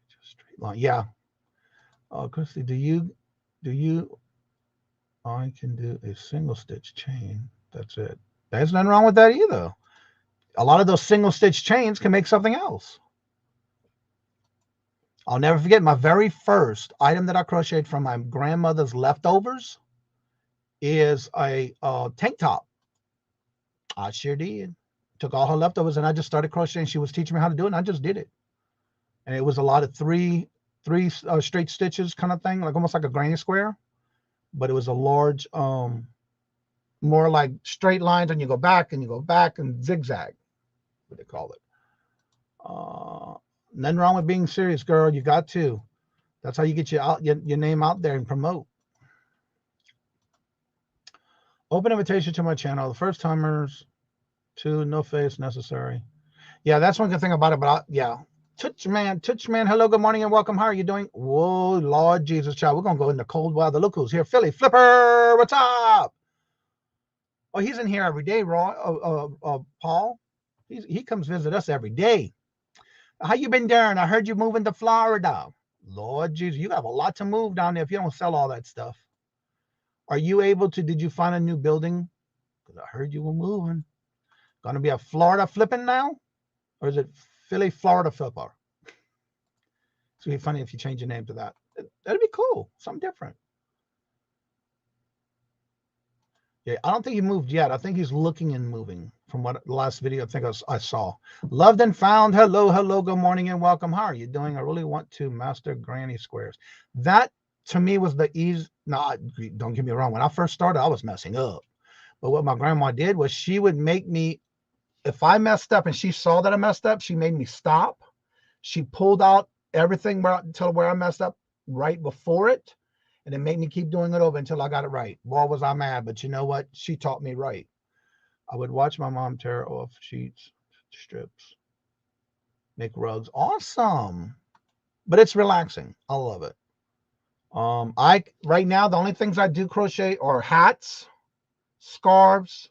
Just straight line. Yeah. Christy, do you I can do a single stitch chain. That's it. There's nothing wrong with that either. A lot of those single stitch chains can make something else. I'll never forget my very first item that I crocheted from my grandmother's leftovers is a tank top. I sure did. Took all her leftovers and I just started crocheting. She was teaching me how to do it and I just did it. And it was a lot of three straight stitches kind of thing, like almost like a granny square. But it was a large, more like straight lines, and you go back and zigzag, what they call it. Nothing wrong with being serious, girl. You got to. That's how you get your name out there and promote. Open invitation to my channel. The first timers, 2, no face necessary. Yeah, that's one good thing about it. But yeah, Touch man. Hello, good morning, and welcome. How are you doing? Whoa, Lord Jesus, child. We're gonna go into cold weather. Look who's here. Philly Flipper, what's up? Oh, he's in here every day, Paul. He comes visit us every day. How you been doing? I heard you moving to Florida. Lord Jesus, you have a lot to move down there if you don't sell all that stuff. Are you able to, did you find a new building? Because I heard you were moving. Gonna be a Florida flipping now? Or is it Philly Florida Flipper? It's gonna be funny if you change your name to that. That'd be cool. Something different. Yeah, I don't think he moved yet. I think he's looking and moving from what the last video I think I saw. Loved and found. Hello, good morning and welcome. How are you doing? I really want to master granny squares. That to me was the easy. No, don't get me wrong. When I first started, I was messing up. But what my grandma did was she would make me, if I messed up and she saw that I messed up, she made me stop. She pulled out everything until where I messed up right before it. And it made me keep doing it over until I got it right. Boy, was I mad. But you know what? She taught me right. I would watch my mom tear off sheets, strips, make rugs. Awesome. But it's relaxing. I love it. Right now, the only things I do crochet are hats, scarves,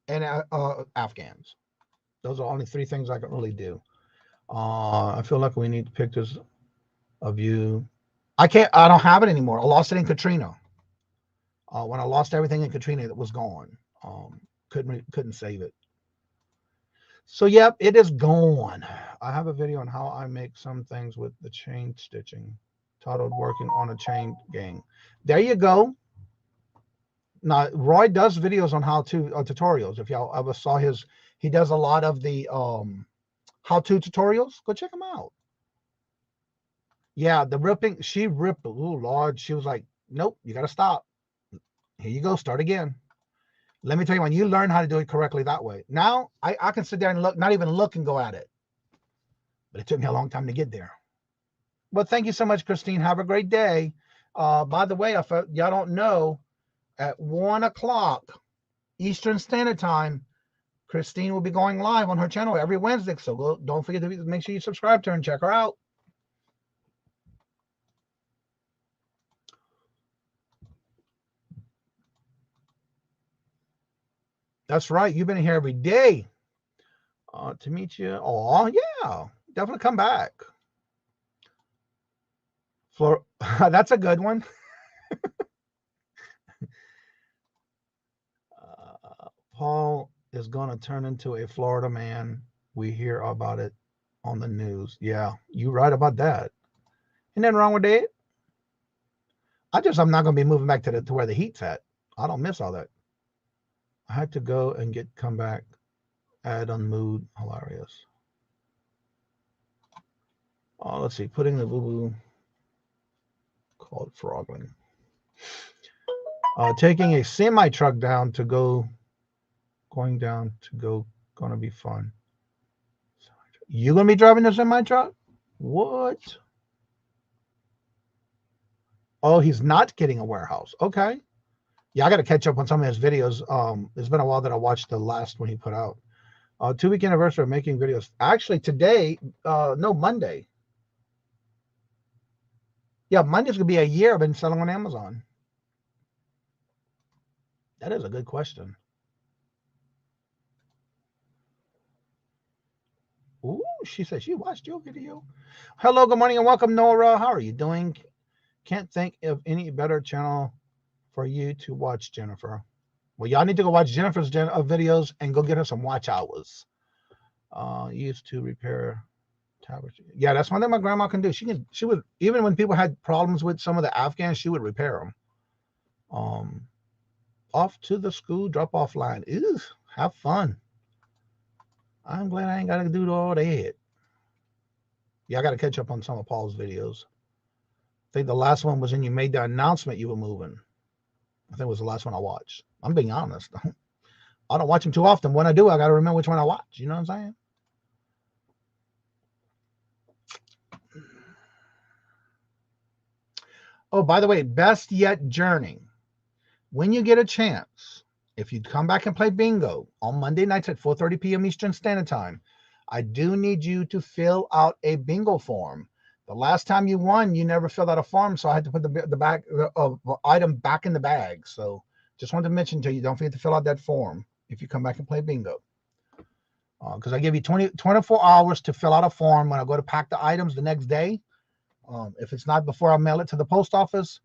and Afghans. Those are only 3 things I can really do. I feel like we need pictures of you. I don't have it anymore. I lost it in Katrina. When I lost everything in Katrina, it was gone. Couldn't save it. So yep, it is gone. I have a video on how I make some things with the chain stitching, titled "Working on a Chain Gang." There you go. Now Roy does videos on how-to tutorials. If y'all ever saw his, he does a lot of the how-to tutorials. Go check him out. Yeah, the ripping, she ripped. Oh Lord, she was like, nope, you got to stop. Here you go, start again. Let me tell you, when you learn how to do it correctly that way, now I can sit there and look, not even look and go at it. But it took me a long time to get there. But thank you so much, Christine. Have a great day. By the way, if y'all don't know, at 1 o'clock Eastern Standard Time, Christine will be going live on her channel every Wednesday. So don't forget to make sure you subscribe to her and check her out. That's right. You've been here every day. To meet you. Oh, yeah. Definitely come back. That's a good one. Paul is going to turn into a Florida man. We hear about it on the news. Yeah, you're right about that. Ain't nothing wrong with that. I'm not going to be moving back to where the heat's at. I don't miss all that. I had to go and come back, add on mood, hilarious. Oh, let's see, putting the boo-boo, called froggling. Taking a semi-truck down to go, going down to go, gonna be fun. You gonna be driving the semi-truck? What? Oh, he's not getting a warehouse. Okay. Yeah, I got to catch up on some of his videos. It's been a while that I watched the last one he put out. 2-week anniversary of making videos. Actually, today, no, Monday. Yeah, Monday's going to be a year I've been selling on Amazon. That is a good question. Ooh, she said she watched your video. Hello, good morning, and welcome, Nora. How are you doing? Can't think of any better channel for you to watch, Jennifer. Well, y'all need to go watch Jennifer's videos and go get her some watch hours. Used to repair tablets. Yeah, that's one thing my grandma can do. She would, even when people had problems with some of the Afghans, she would repair them. Off to the school drop-off line. Ew, have fun. I'm glad I ain't got to do all that. Yeah, I got to catch up on some of Paul's videos. I think the last one was when you made the announcement you were moving. I think it was the last one I watched. I'm being honest. I don't watch them too often. When I do, I got to remember which one I watch. You know what I'm saying? Oh, by the way, best yet journey. When you get a chance, if you come back and play bingo on Monday nights at 4:30 p.m. Eastern Standard Time, I do need you to fill out a bingo form. The last time you won, you never filled out a form, so I had to put the item back in the bag. So just wanted to mention to you, don't forget to fill out that form if you come back and play bingo. Because I give you 24 hours to fill out a form when I go to pack the items the next day. If it's not before I mail it to the post office,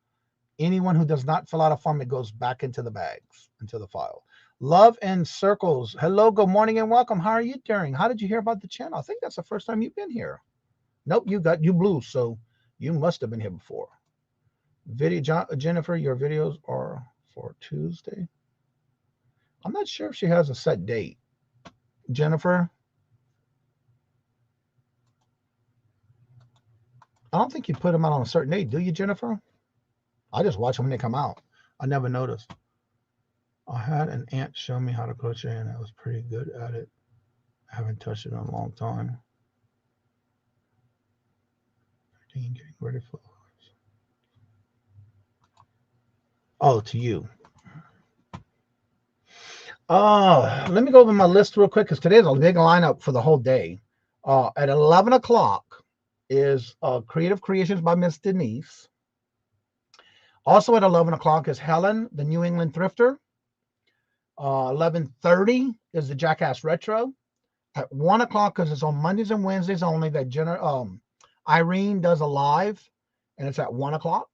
anyone who does not fill out a form, it goes back into the bags, into the file. Love and Circles. Hello, good morning, and welcome. How are you doing? How did you hear about the channel? I think that's the first time you've been here. Nope, you blew, so you must have been here before. Jennifer, your videos are for Tuesday. I'm not sure if she has a set date. Jennifer, I don't think you put them out on a certain date, do you, Jennifer? I just watch them when they come out. I never noticed. I had an aunt show me how to crochet, and I was pretty good at it. I haven't touched it in a long time. Getting ready for. Oh, to you. Let me go over my list real quick because today's a big lineup for the whole day. At 11 o'clock is Creative Creations by Miss Denise. Also at 11 o'clock is Helen, the New England Thrifter. 11:30 is the Jackass Retro. At 1 o'clock, because it's on Mondays and Wednesdays only, that Irene does a live, and it's at 1 o'clock.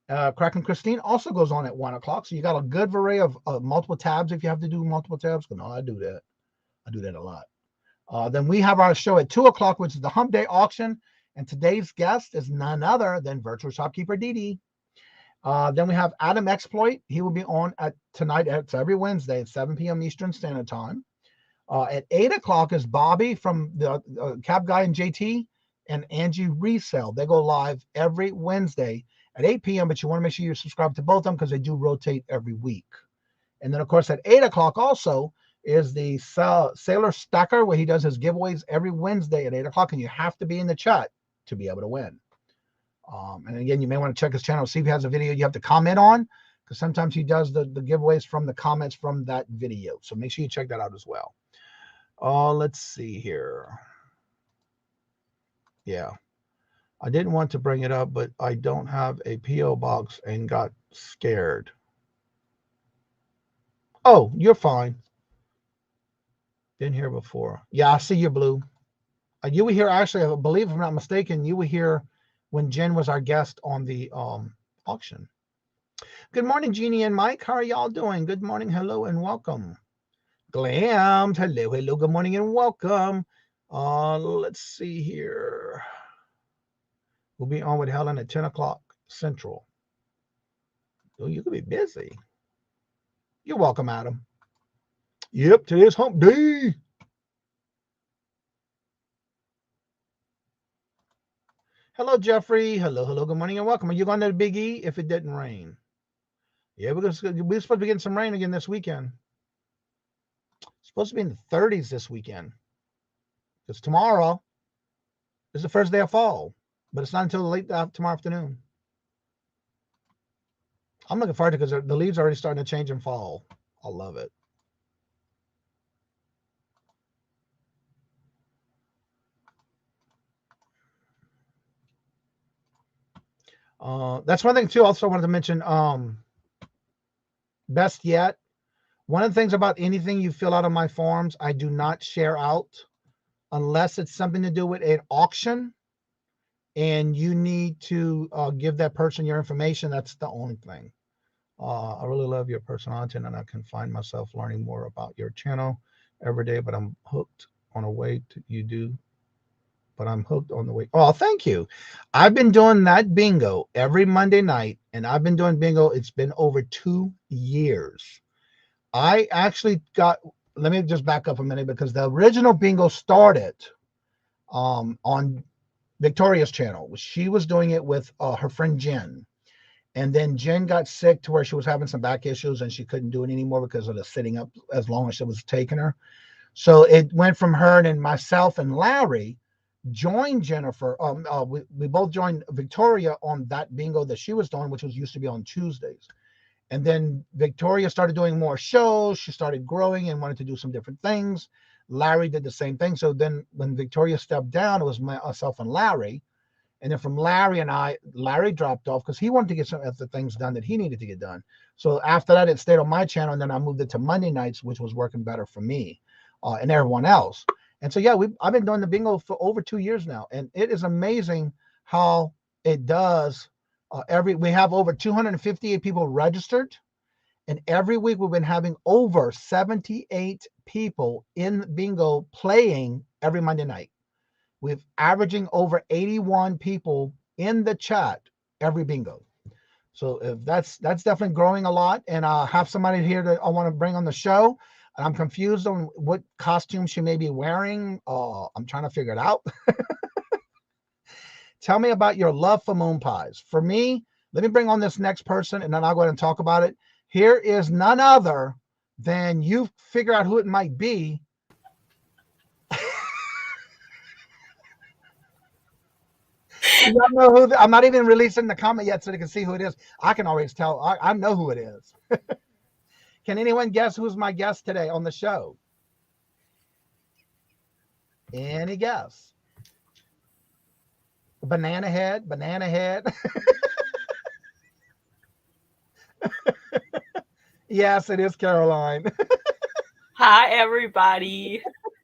Crack and Christine also goes on at 1 o'clock. So you got a good array of multiple tabs if you have to do multiple tabs. No, I do that. I do that a lot. Then we have our show at 2 o'clock, which is the Hump Day Auction. And today's guest is none other than Virtual Shopkeeper Dee. Then we have Adam Exploit. He will be on tonight. It's every Wednesday at 7 p.m. Eastern Standard Time. At 8 o'clock is Bobby from the Cab Guy and JT and Angie Resell. They go live every Wednesday at 8 p.m., but you want to make sure you subscribe to both of them because they do rotate every week. And then, of course, at 8 o'clock also is the Sailor Stacker, where he does his giveaways every Wednesday at 8 o'clock, and you have to be in the chat to be able to win. And again, you may want to check his channel, see if he has a video you have to comment on, because sometimes he does the giveaways from the comments from that video. So make sure you check that out as well. Let's see here. Yeah. I didn't want to bring it up, but I don't have a P.O. box and got scared. Oh, you're fine. Been here before. Yeah, I see you, Blue. You were here, actually, I believe, if I'm not mistaken, you were here when Jen was our guest on the auction. Good morning, Jeannie and Mike. How are y'all doing? Good morning, hello, and welcome. Glams, hello, good morning, and welcome. Let's see here. We'll be on with Helen at 10 o'clock Central. Oh, you could be busy. You're welcome, Adam. Yep, today's hump day. Hello, Jeffrey. Hello, good morning and welcome. Are you going to the Big E if it didn't rain? Yeah, we're supposed to be getting some rain again this weekend. It's supposed to be in the 30s this weekend. Because tomorrow is the first day of fall, but it's not until late tomorrow afternoon. I'm looking forward to it because the leaves are already starting to change in fall. I love it. That's one thing too. Also wanted to mention, best yet. One of the things about anything you fill out on my forms, I do not share out unless it's something to do with an auction and you need to give that person your information. That's the only thing. I really love your personality and I can find myself learning more about your channel every day, but I'm hooked on a way to you do. But I'm hooked on the way. Oh, thank you. I've been doing that bingo every Monday night, and I've been doing bingo. It's been over 2 years. I actually got, let me just back up a minute because the original bingo started on Victoria's channel. She was doing it with her friend Jen. And then Jen got sick to where she was having some back issues and she couldn't do it anymore because of the sitting up as long as it was taking her. So it went from her and myself and Larry joined Jennifer. We both joined Victoria on that bingo that she was doing, which was used to be on Tuesdays. And then Victoria started doing more shows. She started growing and wanted to do some different things. Larry did the same thing. So then when Victoria stepped down, it was myself and Larry. And then from Larry and I, Larry dropped off because he wanted to get some of the things done that he needed to get done. So after that, it stayed on my channel. And then I moved it to Monday nights, which was working better for me and everyone else. And so, yeah, I've been doing the bingo for over 2 years now. And it is amazing how it does. We have over 258 people registered. And every week we've been having over 78 people in bingo playing every Monday night. We're averaging over 81 people in the chat every bingo. So if that's definitely growing a lot. And I have somebody here that I want to bring on the show. And I'm confused on what costume she may be wearing. I'm trying to figure it out. Tell me about your love for moon pies. For me, let me bring on this next person and then I'll go ahead and talk about it. Here is none other than you figure out who it might be. I know who I'm not even releasing the comment yet so they can see who it is. I can always tell. I know who it is. Can anyone guess who's my guest today on the show? Any guess? Banana head. Yes, it is Caroline. Hi, everybody.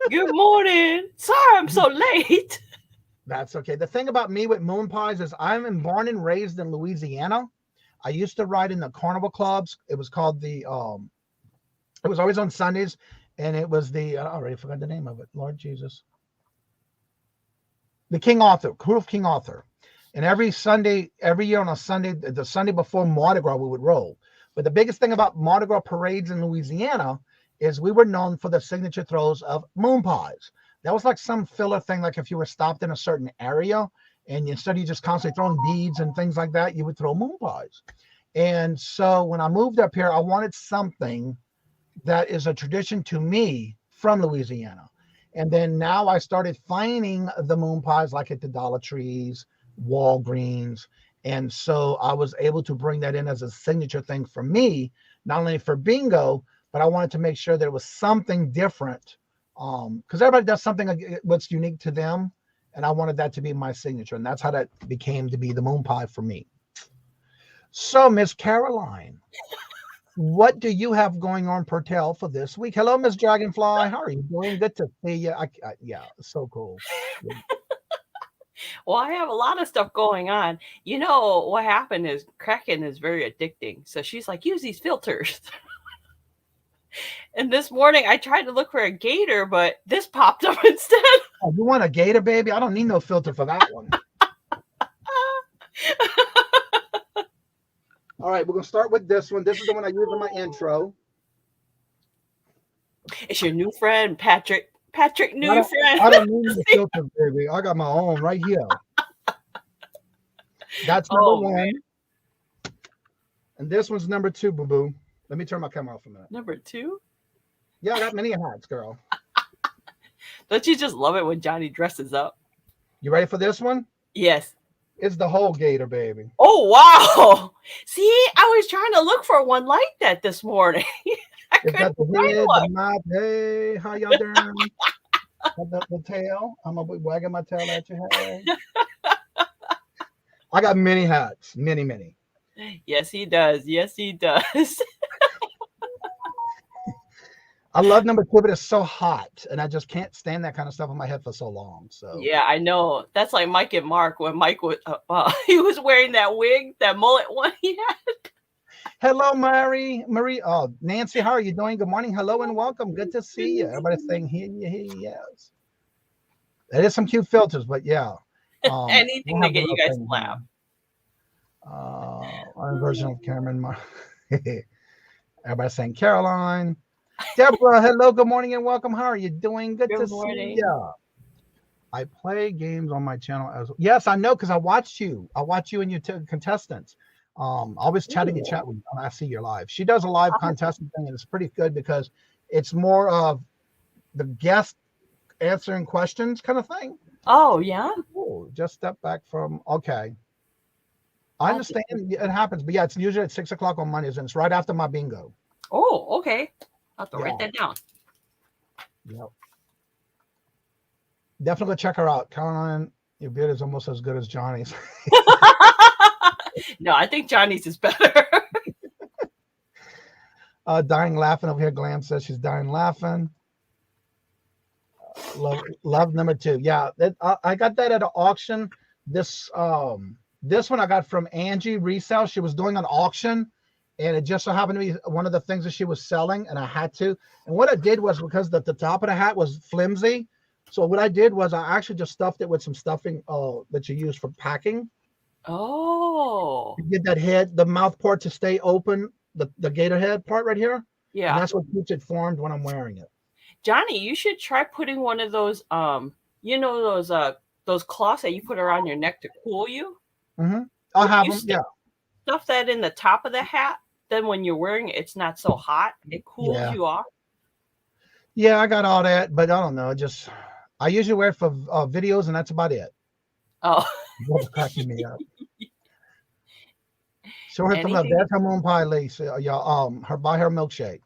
Good morning. Sorry I'm so late. That's okay. The thing about me with moon pies is I'm born and raised in Louisiana. I used to ride in the carnival clubs. It was called it was always on Sundays. And it was I already forgot the name of it. Lord Jesus. The King Arthur, Crew of King Arthur. And every year on a Sunday, the Sunday before Mardi Gras, we would roll. But the biggest thing about Mardi Gras parades in Louisiana is we were known for the signature throws of moon pies. That was like some filler thing, like if you were stopped in a certain area and instead of just constantly throwing beads and things like that, you would throw moon pies. And so when I moved up here, I wanted something that is a tradition to me from Louisiana. And then now I started finding the moon pies like at the Dollar Trees, Walgreens. And so I was able to bring that in as a signature thing for me, not only for bingo, but I wanted to make sure there was something different. Because everybody does something what's unique to them. And I wanted that to be my signature. And that's how that became to be the moon pie for me. So, Miss Caroline, what do you have going on per tell for this week? Hello, Miss Dragonfly. How are you doing? Good to see you. Yeah, so cool. Well, I have a lot of stuff going on. You know, what happened is Kraken is very addicting. So she's like, use these filters. And this morning I tried to look for a gator, but this popped up instead. Oh, you want a gator, baby? I don't need no filter for that one. All right, we're gonna start with this one. This is the one I use in my intro. It's your new friend, Patrick. Patrick, new friend. I don't need the filter, baby. I got my own right here. That's number one. Man. And this one's number 2, boo boo. Let me turn my camera off a minute. Number 2? Yeah, I got many hats, girl. Don't you just love it when Johnny dresses up? You ready for this one? Yes. It's the whole gator, baby. Oh, wow. See, I was trying to look for one like that this morning. It's got the head, the mouth. Hey, how y'all doing? the tail. I'm going to be wagging my tail at your head. I got many hats. Many. Yes, he does. Yes, he does. I love number 2, but it's so hot, and I just can't stand that kind of stuff on my head for so long. So yeah, I know. That's like Mike and Mark when Mike was he was wearing that wig, that mullet one he had. Hello, Marie. Oh, Nancy, how are you doing? Good morning. Hello and welcome. Good to see you. Everybody's saying yes. There is some cute filters, but yeah. Anything to get you guys to laugh. Our version of Cameron. Everybody's saying Caroline. Deborah, hello, good morning and welcome. How are you doing? Good to see you. I play games on my channel as well. Yes, I know, because I watched you. I watch you and your contestants. Always chatting in chat with you when I see your live. She does a live contestant thing, and it's pretty good because it's more of the guest answering questions kind of thing. Oh, yeah? Oh, just step back from, okay. I understand it happens, but yeah, it's usually at 6 o'clock on Mondays, and it's right after my bingo. Oh, okay. I'll have to write that down. Yep. Definitely go check her out. Caroline, your beard is almost as good as Johnny's. No, I think Johnny's is better. Dying laughing over here. Glam says she's dying laughing. Love number 2. Yeah, I got that at an auction. This one I got from Angie Resell. She was doing an auction, and it just so happened to be one of the things that she was selling, and I had to. And what I did was, because the top of the hat was flimsy, so what I did was I actually just stuffed it with some stuffing that you use for packing. Oh. You get that head, the mouth part to stay open, the gator head part right here. Yeah. And that's what keeps it formed when I'm wearing it. Johnny, you should try putting one of those, those cloths that you put around your neck to cool you. Mm-hmm. I'll have them, yeah. Stuff that in the top of the hat. Then when you're wearing it, it's not so hot. It cools you off. Yeah, I got all that, but I don't know. I usually wear it for videos, and that's about it. Oh. Cracking me up. Show her some love. That's her moon pie lace. Y'all, buy her milkshake.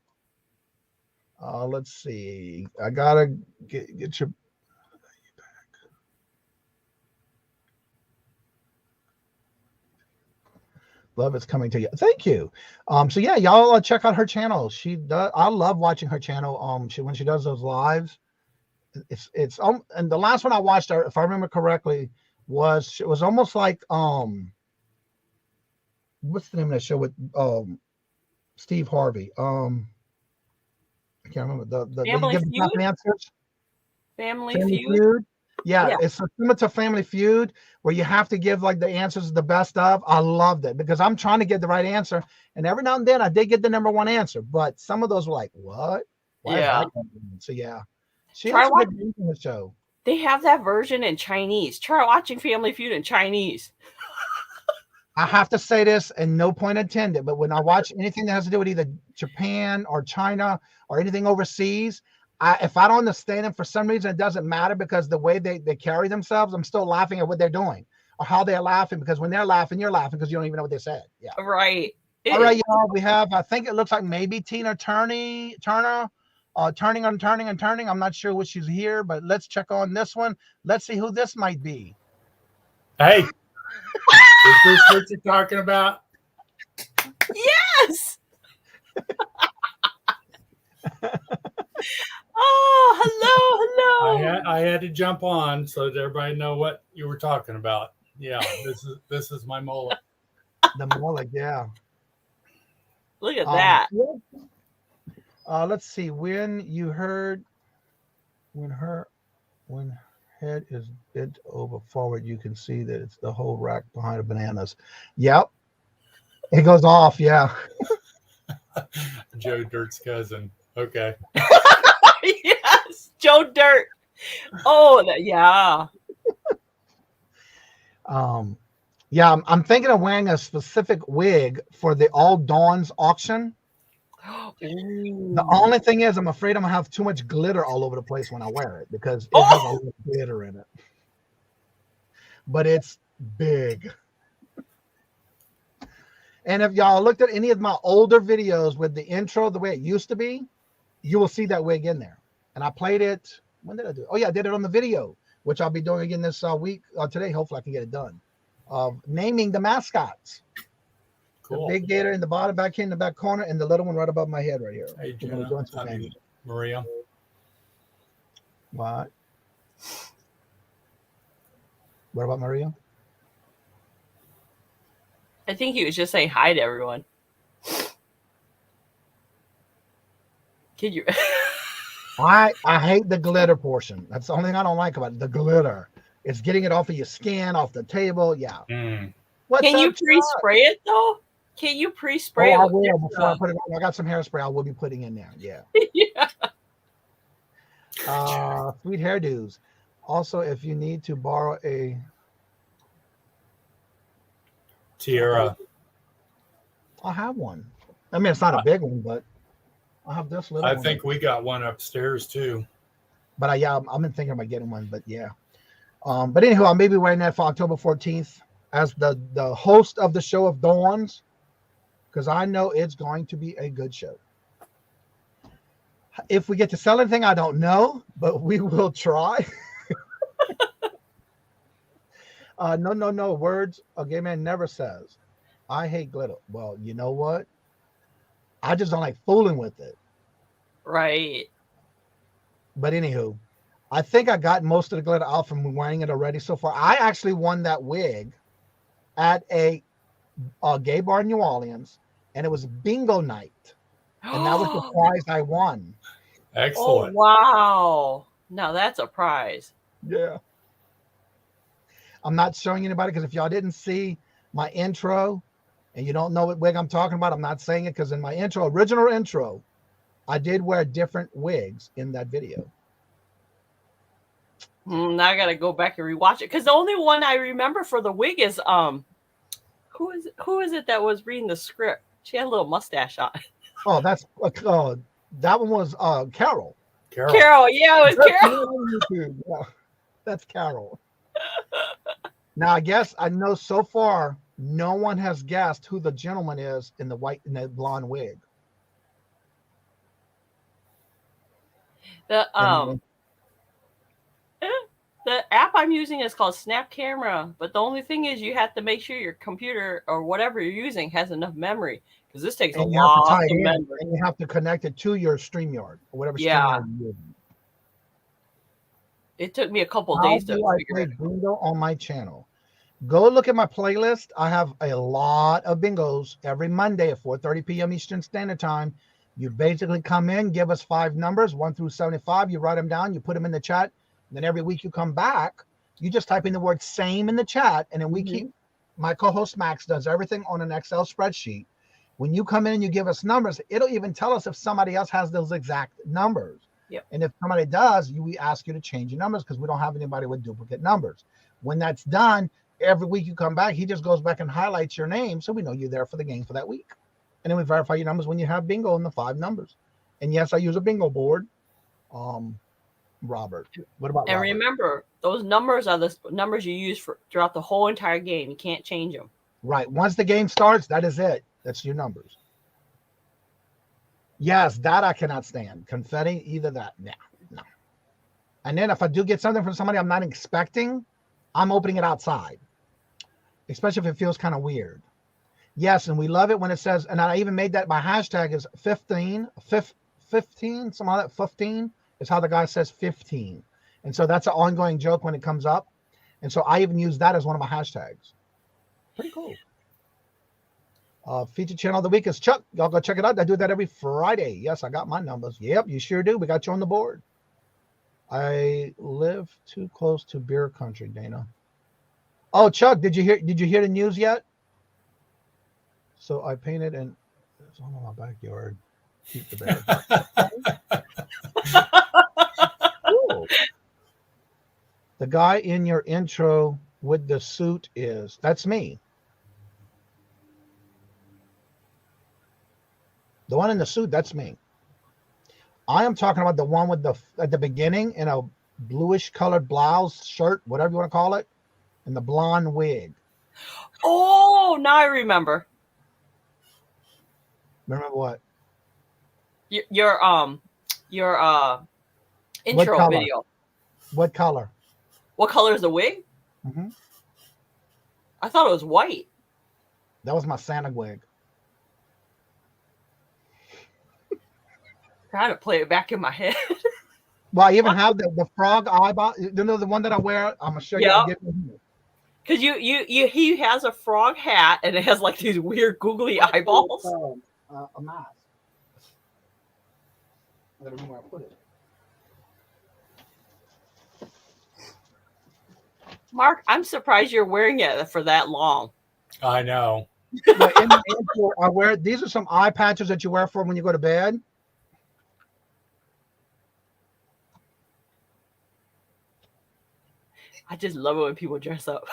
Let's see. I gotta get your. Love is coming to you. Thank you. So yeah, y'all check out her channel. She does. I love watching her channel. When she does those lives, it's and the last one I watched her, if I remember correctly, it was almost like what's the name of that show with Steve Harvey? I can't remember the Family Feud. Answers. Family Feud. Yeah, it's similar to Family Feud, where you have to give like the answers the best of. I loved it because I'm trying to get the right answer, and every now and then I did get the number 1 answer, but some of those were like, "What?" So yeah, she has a good the show. They have that version in Chinese. Try watching Family Feud in Chinese. I have to say this, and no point intended, but when I watch anything that has to do with either Japan or China or anything overseas, if I don't understand them for some reason, it doesn't matter, because the way they carry themselves, I'm still laughing at what they're doing or how they're laughing, because when they're laughing, you're laughing because you don't even know what they said. Yeah. Right. All right, y'all. We have, I think it looks like maybe Tina Turner, turning. I'm not sure what she's here, but let's check on this one. Let's see who this might be. Hey, is this what you're talking about? Yes. Oh, hello. I had to jump on so that everybody know what you were talking about. Yeah, this is my mullet. The mullet, yeah. Look at that. Let's see. When head is bent over forward, you can see that it's the whole rack behind the bananas. Yep. It goes off, yeah. Joe Dirt's cousin. Okay. Yes, Joe Dirt. Oh, yeah. Yeah, I'm thinking of wearing a specific wig for the All Dawns auction. The only thing is, I'm afraid I'm gonna have too much glitter all over the place when I wear it because it has a lot of glitter in it. But it's big. And if y'all looked at any of my older videos with the intro the way it used to be, you will see that wig in there. And I played it. When did I do it? Oh yeah, I did it on the video, which I'll be doing again this week. Today, hopefully I can get it done. Naming the mascots. Cool. The big gator in the bottom back here in the back corner, and the little one right above my head right here. Hey, We're Jenna, doing some Maria. What? What about Maria? I think he was just saying hi to everyone. Can you? I hate the glitter portion. That's the only thing I don't like about it. The glitter. It's getting it off of your skin, off the table. Yeah. Can you pre-spray it though? Can you pre-spray it? I will before I put it on. I got some hairspray I will be putting in there. Yeah. Yeah. Sweet hairdos. Also, if you need to borrow a tiara, I have one. I mean, it's not a big one, but I have this little one. I think we got one upstairs too. But I've been thinking about getting one, but yeah. But anyhow, I may be wearing that for October 14th as the host of the show of Dawns, because I know it's going to be a good show. If we get to sell anything, I don't know, but we will try. No words a gay man never says. I hate glitter. Well, you know what? I just don't like fooling with it. Right. But anywho, I think I got most of the glitter out from wearing it already so far. I actually won that wig at a gay bar in New Orleans, and it was bingo night. And that was the prize I won. Excellent. Oh, wow. Now that's a prize. Yeah. I'm not showing anybody because if y'all didn't see my intro and you don't know what wig I'm talking about, I'm not saying it because in my original intro, I did wear different wigs in that video. Now I gotta go back and rewatch it because the only one I remember for the wig is who is it that was reading the script? She had a little mustache on. Oh, that's that one was Carol. Carol, yeah, it was Carol. Yeah, that's Carol. Now I guess I know so far no one has guessed who the gentleman is in the blonde wig. The app I'm using is called Snap Camera, but the only thing is you have to make sure your computer or whatever you're using has enough memory because this takes a lot of memory. And you have to connect it to your StreamYard or whatever StreamYard you're using. It took me a couple of days to figure it out. Bingo on my channel. Go look at my playlist. I have a lot of bingos every Monday at 4:30 p.m. Eastern Standard Time. You basically come in, give us 5 numbers, 1 through 75. You write them down, you put them in the chat. Then every week you come back, you just type in the word same in the chat. And then we keep, my co-host Max does everything on an Excel spreadsheet. When you come in and you give us numbers, it'll even tell us if somebody else has those exact numbers. Yep. And if somebody does, we ask you to change your numbers because we don't have anybody with duplicate numbers. When that's done, every week you come back, he just goes back and highlights your name so we know you're there for the game for that week. And then we verify your numbers when you have bingo in the 5 numbers. And yes, I use a bingo board. Robert, what about and Robert? Remember, those numbers are the numbers you use throughout the whole entire game. You can't change them. Right. Once the game starts, that is it. That's your numbers. Yes, that I cannot stand. Confetti, either that. No. And then if I do get something from somebody I'm not expecting, I'm opening it outside. Especially if it feels kind of weird. Yes, and we love it when it says, and I even made that my hashtag is 15, something like that, 15 is how the guy says 15. And so that's an ongoing joke when it comes up. And so I even use that as one of my hashtags. Pretty cool. Featured channel of the week is Chuck. Y'all go check it out. I do that every Friday. Yes, I got my numbers. Yep, you sure do. We got you on the board. I live too close to beer country, Dana. Oh, Chuck, did you hear the news yet? So I painted and it's all in my backyard. Keep the bear. Cool. The guy in your intro with the suit that's me. The one in the suit, that's me. I am talking about the one with at the beginning in a bluish colored blouse, shirt, whatever you want to call it, and the blonde wig. Oh, now I remember. Remember what? Your intro video. What color? What color is the wig? Mm-hmm. I thought it was white. That was my Santa wig. Trying to play it back in my head. Well, I even have the frog eyeball. You know the one that I wear? I'm gonna show you. Because he has a frog hat and it has like these weird googly eyeballs. A mask. I don't know where I put it. Mark, I'm surprised you're wearing it for that long. I know. But in the intro, I wear these are some eye patches that you wear for when you go to bed. I just love it when people dress up.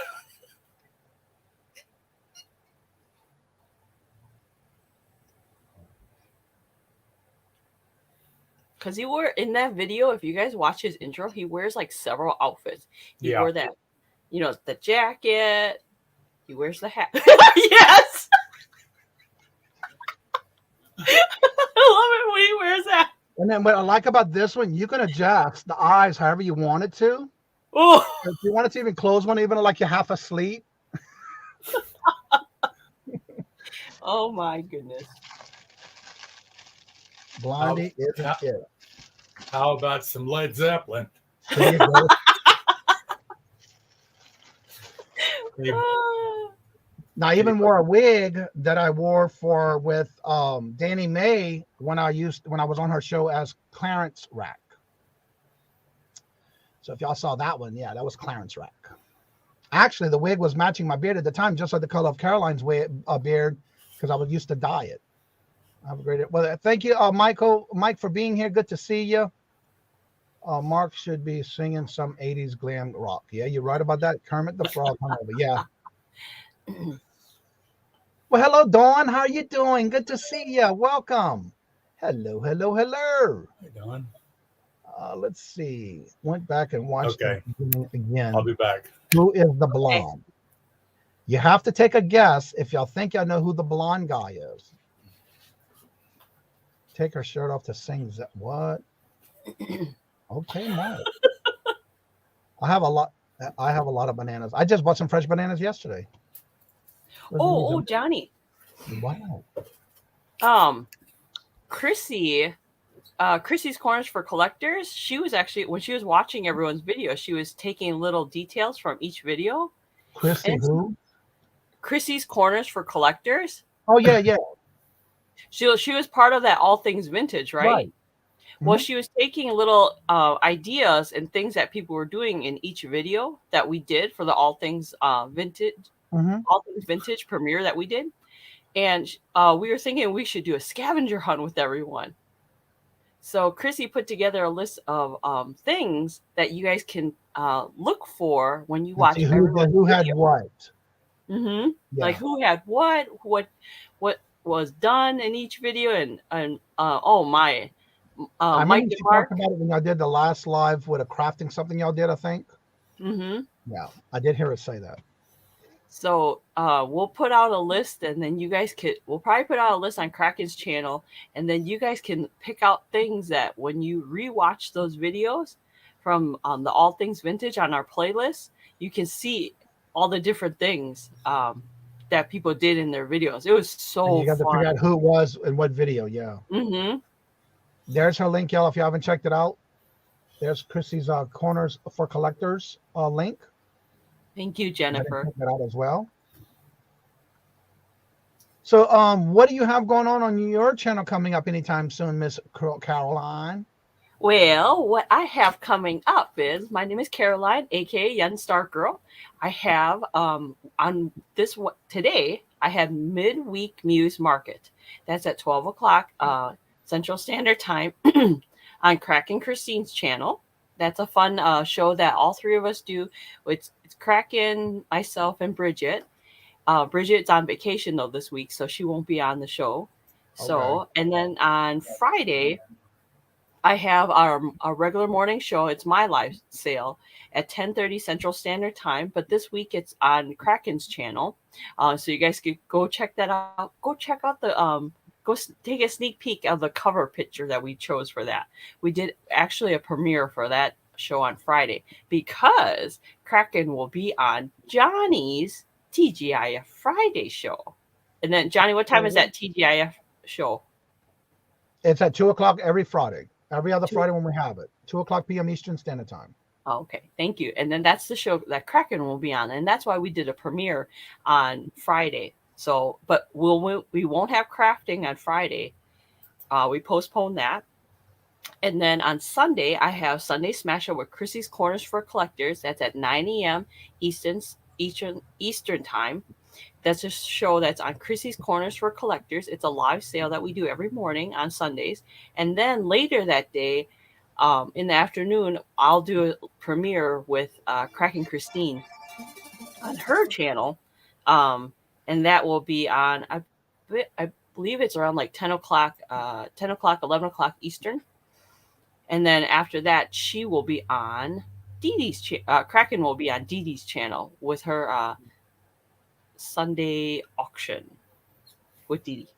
Because he wore in that video, if you guys watch his intro, he wears like several outfits. He wore that, the jacket. He wears the hat. Yes. I love it when he wears that. And then what I like about this one, you can adjust the eyes however you want it to. Oh, if you want it to even close one, even like you're half asleep. Oh my goodness. Blondie is a kid. How about some Led Zeppelin? Now, I even wore a wig that I wore with Danny May when I was on her show as Clarence Rack. So if y'all saw that one, yeah, that was Clarence Rack. Actually, the wig was matching my beard at the time, just like the color of Caroline's beard, because I was used to dye it. Have a great. Well, thank you, Mike, for being here. Good to see you. Mark should be singing some 80s glam rock. Yeah, you're right about that. Kermit the Frog hung over. Yeah. Well, hello, Dawn. How are you doing? Good to see you. Welcome. Hello. Hey, Dawn. Let's see. Went back and watched it again. I'll be back. Who is the blonde? You have to take a guess if y'all think y'all know who the blonde guy is. Take her shirt off to sing. What? Okay, Mark. I have a lot of bananas. I just bought some fresh bananas yesterday. Oh, Johnny. Wow. Chrissy's Corners for Collectors. She was actually, when she was watching everyone's video, she was taking little details from each video. Chrissy who? Chrissy's Corners for Collectors. Oh yeah. She was part of that All Things Vintage, right? Mm-hmm. Well, she was taking little ideas and things that people were doing in each video that we did for the All Things Vintage, All Things Vintage premiere that we did, and we were thinking we should do a scavenger hunt with everyone. So Chrissy put together a list of things that you guys can look for when you watch. Who had what? Mm-hmm. Yeah. Like who had what was done in each video, and I Mike and Mark. Talked about it when y'all did the last live with a crafting something y'all did, I think. Mm-hmm. Yeah, I did hear her say that. So we'll put out a list, and then we'll probably put out a list on Kraken's channel, and then you guys can pick out things that when you rewatch those videos from the All Things Vintage on our playlist, you can see all the different things that people did in their videos. It was so fun. You got to figure out who it was in what video, yeah. Mm-hmm. There's her link, y'all, if you haven't checked it out. There's Chrissy's Corners for Collectors link. Thank you, Jennifer. Check that out as well. So, what do you have going on your channel coming up anytime soon, Miss Caroline? Well, what I have coming up is, my name is Caroline, aka Young Star Girl. I have today I have Midweek Muse Market. That's at 12 o'clock Central Standard Time on Crack and Christine's channel. That's a fun show that all three of us do. It's Kraken, myself, and Bridget. Bridget's on vacation though this week, so she won't be on the show. So, and then on Friday, I have our regular morning show. It's my live sale at 10:30 Central Standard Time. But this week it's on Kraken's channel, so you guys could go check that out. Go check out the go take a sneak peek of the cover picture that we chose for that. We did actually a premiere for that show on Friday because Kraken will be on Johnny's TGIF Friday show. And then Johnny, what time is that TGIF show? It's at 2 o'clock every Friday. Every other Friday when we have it. 2 o'clock p.m. Eastern Standard Time. Oh, okay. Thank you. And then that's the show that Kraken will be on. And that's why we did a premiere on Friday. So, but we won't have crafting on Friday. We postponed that. And then on Sunday, I have Sunday Smash Up with Chrissy's Corners for Collectors. That's at 9 a.m. Eastern Time. That's a show that's on Chrissy's Corners for Collectors. It's a live sale that we do every morning on Sundays. And then later that day, in the afternoon, I'll do a premiere with Cracking Christine on her channel. And that will be on, I believe it's around like 10 o'clock, 11 o'clock Eastern. And then after that, she will be on Dee Dee's Kraken will be on Dee Dee's channel with her Sunday auction with Dee Dee.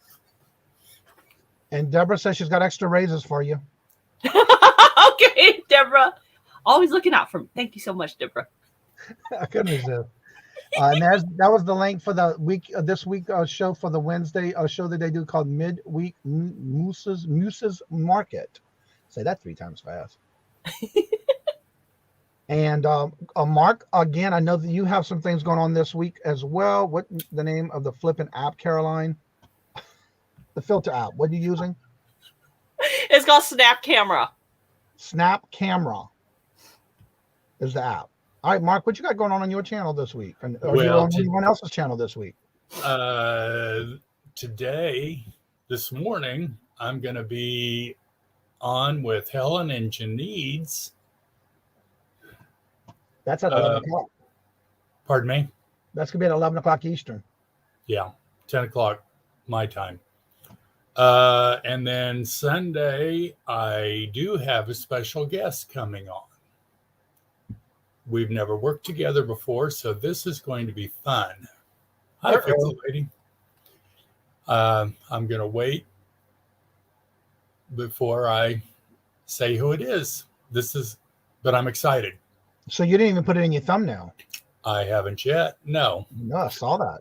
And Deborah says she's got extra raises for you. Okay, Deborah. Always looking out for me. Thank you so much, Deborah. I couldn't resist. And that was the link for the week, this week show for the Wednesday show that they do called Midweek Moose's Market. Say that 3 times fast. And Mark, again, I know that you have some things going on this week as well. What the name of the flipping app, Caroline? The filter app. What are you using? It's called Snap Camera. Snap Camera is the app. All right, Mark, what you got going on your channel this week? And are you on anyone else's channel this week? Today, this morning, I'm going to be on with Helen and Janine's. That's at 11 o'clock. Pardon me? That's going to be at 11 o'clock Eastern. Yeah, 10 o'clock my time. And then Sunday, I do have a special guest coming on. We've never worked together before, so this is going to be fun. Hi, Fickle Lady. I'm going to wait before I say who it is. But I'm excited. So you didn't even put it in your thumbnail? I haven't yet. No. No, I saw that.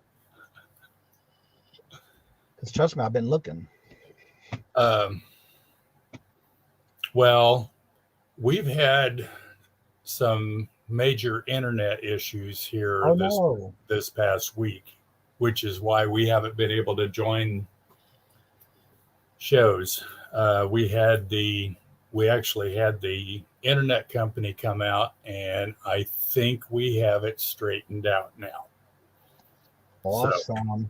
Because trust me, I've been looking. Well, we've had some major internet issues here this past week, which is why we haven't been able to join shows. We actually had the internet company come out, and I think we have it straightened out now. Awesome. So.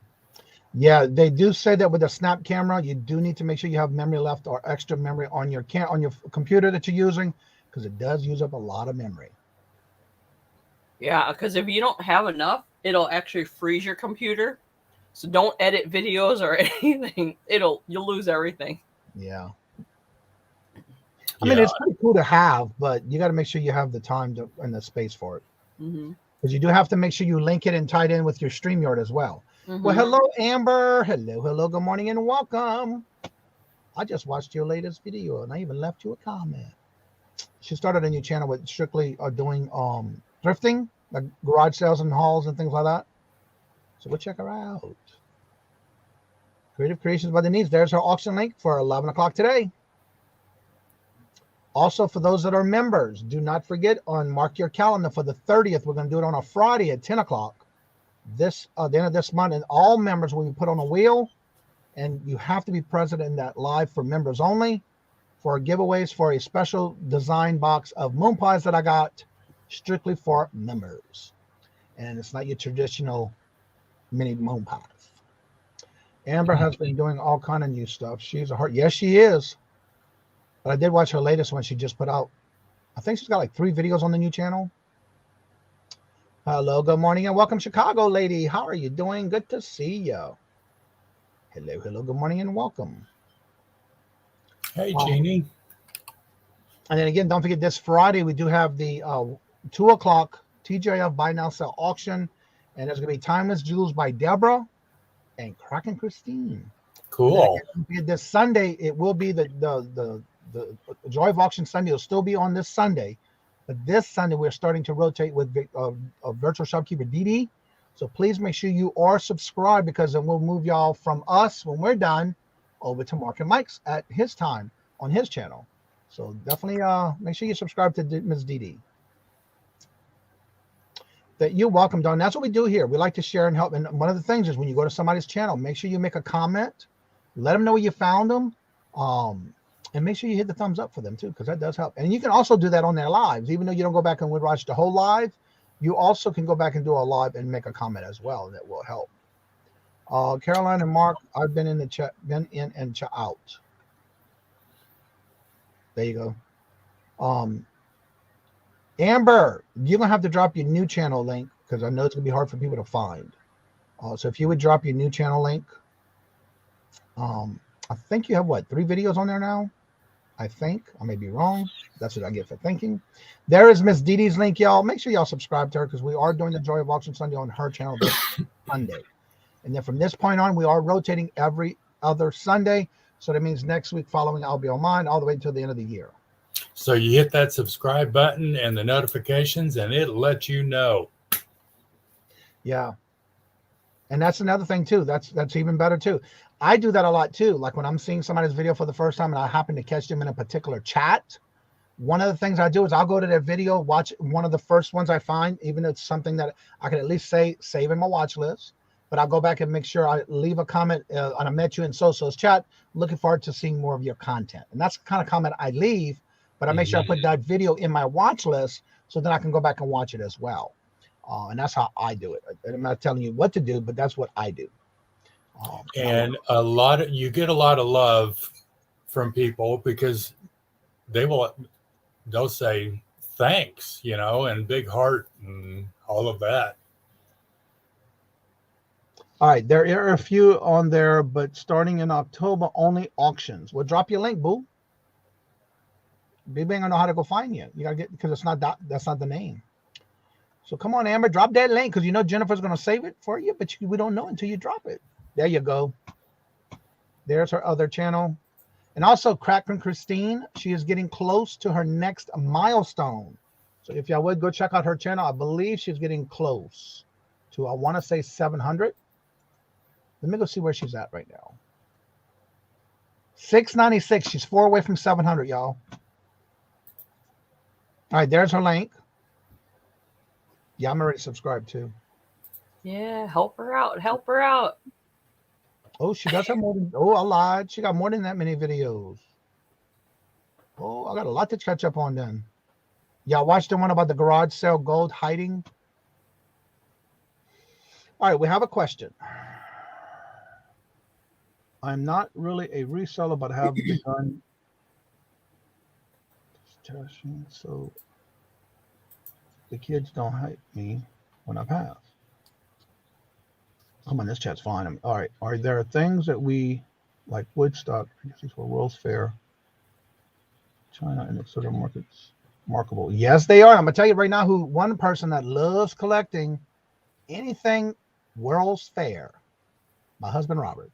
Yeah, they do say that with a Snap Camera, you do need to make sure you have memory left or extra memory on your computer that you're using, because it does use up a lot of memory. Yeah, because if you don't have enough, it'll actually freeze your computer. So don't edit videos or anything. You'll lose everything. Yeah. I mean, it's pretty cool to have, but you got to make sure you have the time and the space for it. Because you do have to make sure you link it and tie it in with your StreamYard as well. Well, hello, Amber. Hello. Good morning and welcome. I just watched your latest video and I even left you a comment. She started a new channel with strictly doing thrifting, like garage sales and hauls and things like that. So go check her out. Creative Creations by Denise. There's her auction link for 11 o'clock today. Also, for those that are members, do not forget mark your calendar for the 30th. We're going to do it on a Friday at 10 o'clock. The end of this month, and all members will be put on a wheel, and you have to be present in that live for members only for giveaways for a special design box of moon pies that I got strictly for members. And it's not your traditional mini moon pies. Amber has been doing all kind of new stuff. She's a heart. Yes, she is. But I did watch her latest one she just put out. I think she's got like 3 videos on the new channel. Hello, good morning, and welcome, Chicago lady. How are you doing? Good to see you. Hello, good morning, and welcome. Hey, Jeannie. And then again, don't forget this Friday, we do have the 2 o'clock TGIF Buy Now Sell auction. And there's going to be Timeless Jewels by Deborah and Kraken Christine. Cool. This Sunday, it will be the Joy of Auction Sunday. It'll still be on this Sunday. But this Sunday, we're starting to rotate with virtual shopkeeper Dee. So please make sure you are subscribed, because then we'll move y'all from us when we're done over to Mark and Mike's at his time on his channel. So definitely make sure you subscribe to Ms. Dee. That you're welcome, Don. That's what we do here. We like to share and help. And one of the things is when you go to somebody's channel, make sure you make a comment, let them know where you found them, and make sure you hit the thumbs up for them too, because that does help. And you can also do that on their lives, even though you don't go back and watch the whole live. You also can go back and do a live and make a comment as well. That will help. Caroline and Mark, I've been in the chat, been in and out. There you go. Amber, you're gonna have to drop your new channel link, because I know it's gonna be hard for people to find. So if you would drop your new channel link, I think you have 3 videos on there now. I think I may be wrong. That's what I get for thinking. There is Miss Dee's link, y'all. Make sure y'all subscribe to her, because we are doing the Joy of Auction Sunday on her channel this Sunday. And then from this point on, we are rotating every other Sunday. So that means next week following, I'll be on mine all the way until the end of the year. So you hit that subscribe button and the notifications, and it'll let you know. Yeah. And that's another thing too. That's even better too. I do that a lot too. Like when I'm seeing somebody's video for the first time and I happen to catch them in a particular chat, one of the things I do is I'll go to their video, watch one of the first ones I find, even if it's something that I can at least save in my watch list. But I'll go back and make sure I leave a comment on a met you in so-so's chat. Looking forward to seeing more of your content. And that's the kind of comment I leave, but I make sure I put that video in my watch list so then I can go back and watch it as well. And that's how I do it. I'm not telling you what to do, but that's what I do. And you get a lot of love from people, because they'll say thanks, and big heart and all of that. All right, there are a few on there, but starting in October, only auctions. We'll drop your link, boo. People ain't gonna know how to go find you. You gotta get, because that's not the name. So come on, Amber, drop that link, because Jennifer's gonna save it for you, but we don't know until you drop it. There you go. There's her other channel. And also Kraken Christine, she is getting close to her next milestone. So if y'all would go check out her channel, I believe she's getting close to, I want to say 700. Let me go see where she's at right now. 696. She's 4 away from 700, y'all. All right, there's her link. Yeah, I'm already subscribed too. Yeah, help her out. Help her out. Oh, she does have more than, I lied. She got more than that many videos. Oh, I got a lot to catch up on then. Y'all watched the one about the garage sale gold hiding? All right, we have a question. I'm not really a reseller, but have begun testing, so the kids don't hate me when I pass. Come on, this chat's fine. All right. Are there things that we, like Woodstock, I guess it's for World's Fair, China, and its other markets, markable? Yes, they are. I'm going to tell you right now one person that loves collecting anything World's Fair, my husband, Robert.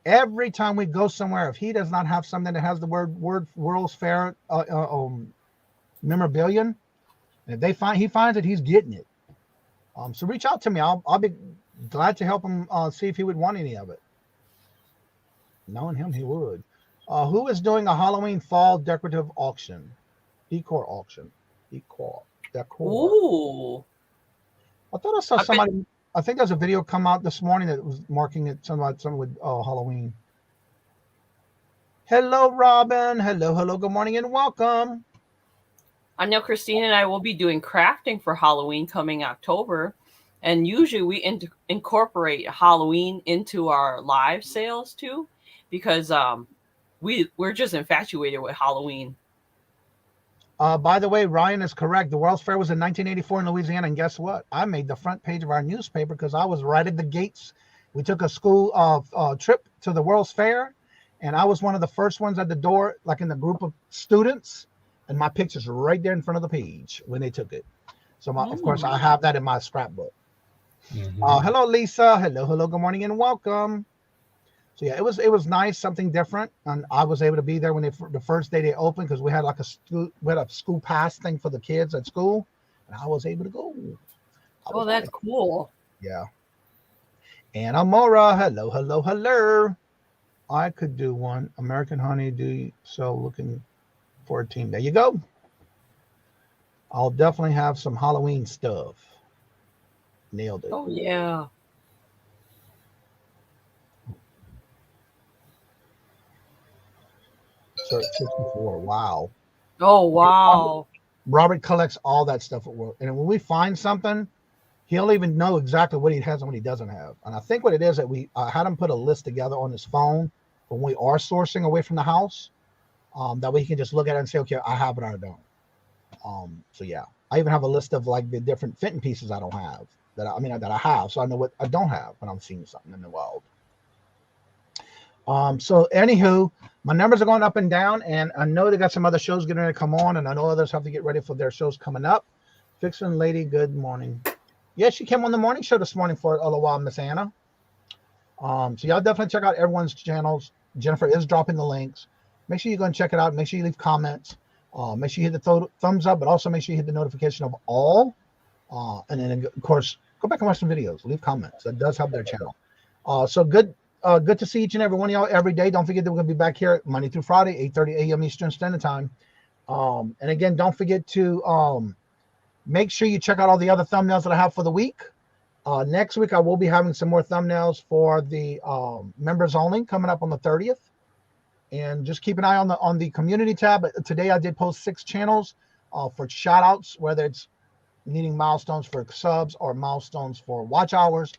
Every time we go somewhere, if he does not have something that has the word World's Fair memorabilia, and if he finds it, he's getting it. So reach out to me. I'll be glad to help him see if he would want any of it. Knowing him, he would. Who is doing a Halloween fall decorative auction? Decor auction. Decor. Ooh. I thought I saw somebody. I think there's a video come out this morning that was marking it something with Halloween. Hello, Robin. Hello. Good morning and welcome. I know Christine and I will be doing crafting for Halloween coming October. And usually we incorporate Halloween into our live sales too, because we're just infatuated with Halloween. By the way, Ryan is correct. The World's Fair was in 1984 in Louisiana, and guess what? I made the front page of our newspaper because I was right at the gates. We took a school trip to the World's Fair, and I was one of the first ones at the door, like in the group of students, and my picture's right there in front of the page when they took it. So, of course, I have that in my scrapbook. Mm-hmm. Hello, Lisa. Hello. Good morning and welcome. So yeah, it was nice, something different, and I was able to be there when the first day they opened because we had like a school pass thing for the kids at school, and I was able to go. Oh, that's cool. Yeah. And Amora, hello. I could do one. American Honey, looking for a team. There you go. I'll definitely have some Halloween stuff. Nailed it. Oh yeah. So 64. Wow. Oh wow. Robert collects all that stuff at work, and when we find something, he'll even know exactly what he has and what he doesn't have. And I think what it is that we had him put a list together on his phone when we are sourcing away from the house. That way he can just look at it and say, okay, I have it or I don't. So yeah, I even have a list of like the different fitting pieces I don't have that I have, so I know what I don't have when I'm seeing something in the wild. So anywho, my numbers are going up and down, and I know they got some other shows getting ready to come on, and I know others have to get ready for their shows coming up. Fixin' Lady, good morning. Yeah, she came on the morning show this morning for a little while, Miss Anna. So y'all definitely check out everyone's channels. Jennifer is dropping the links. Make sure you go and check it out. Make sure you leave comments. Make sure you hit the thumbs up, but also make sure you hit the notification of all. And then, of course, go back and watch some videos. Leave comments. That does help their channel. So good to see each and every one of y'all every day. Don't forget that we're going to be back here Monday through Friday, 8:30 a.m. Eastern Standard Time. And again, don't forget to make sure you check out all the other thumbnails that I have for the week. Next week, I will be having some more thumbnails for the members only coming up on the 30th. And just keep an eye on the community tab. Today, I did post 6 channels for shout outs, whether it's needing milestones for subs or milestones for watch hours.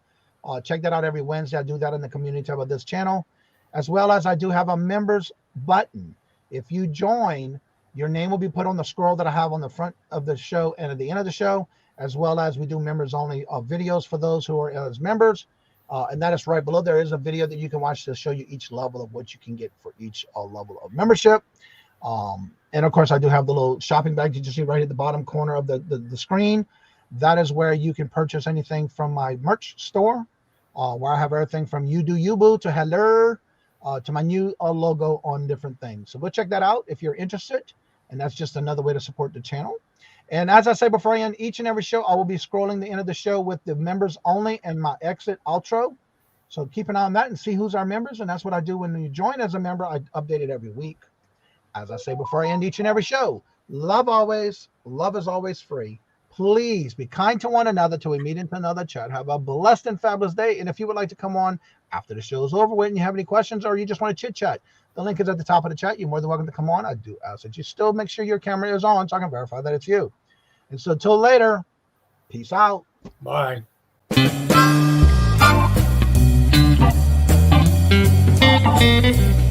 Check that out every Wednesday. I do that in the community tab of this channel, as well as I do have a members button. If you join, your name will be put on the scroll that I have on the front of the show and at the end of the show, as well as we do members only videos for those who are as members. And that is right below. There is a video that you can watch to show you each level of what you can get for each level of membership. And of course, I do have the little shopping bag that you see right at the bottom corner of the screen. That is where you can purchase anything from my merch store, where I have everything from You Do You Boo to Hello to my new logo on different things. So go check that out if you're interested. And that's just another way to support the channel. And as I say before I end each and every show, I will be scrolling the end of the show with the members only and my exit outro. So keep an eye on that and see who's our members. And that's what I do when you join as a member. I update it every week. As I say before I end each and every show, love always. Love is always free. Please be kind to one another till we meet into another chat. Have a blessed and fabulous day. And if you would like to come on after the show is over with and you have any questions or you just want to chit chat, the link is at the top of the chat. You're more than welcome to come on. I do ask that you still make sure your camera is on so I can verify that it's you. And so till later, peace out. Bye. Thank you.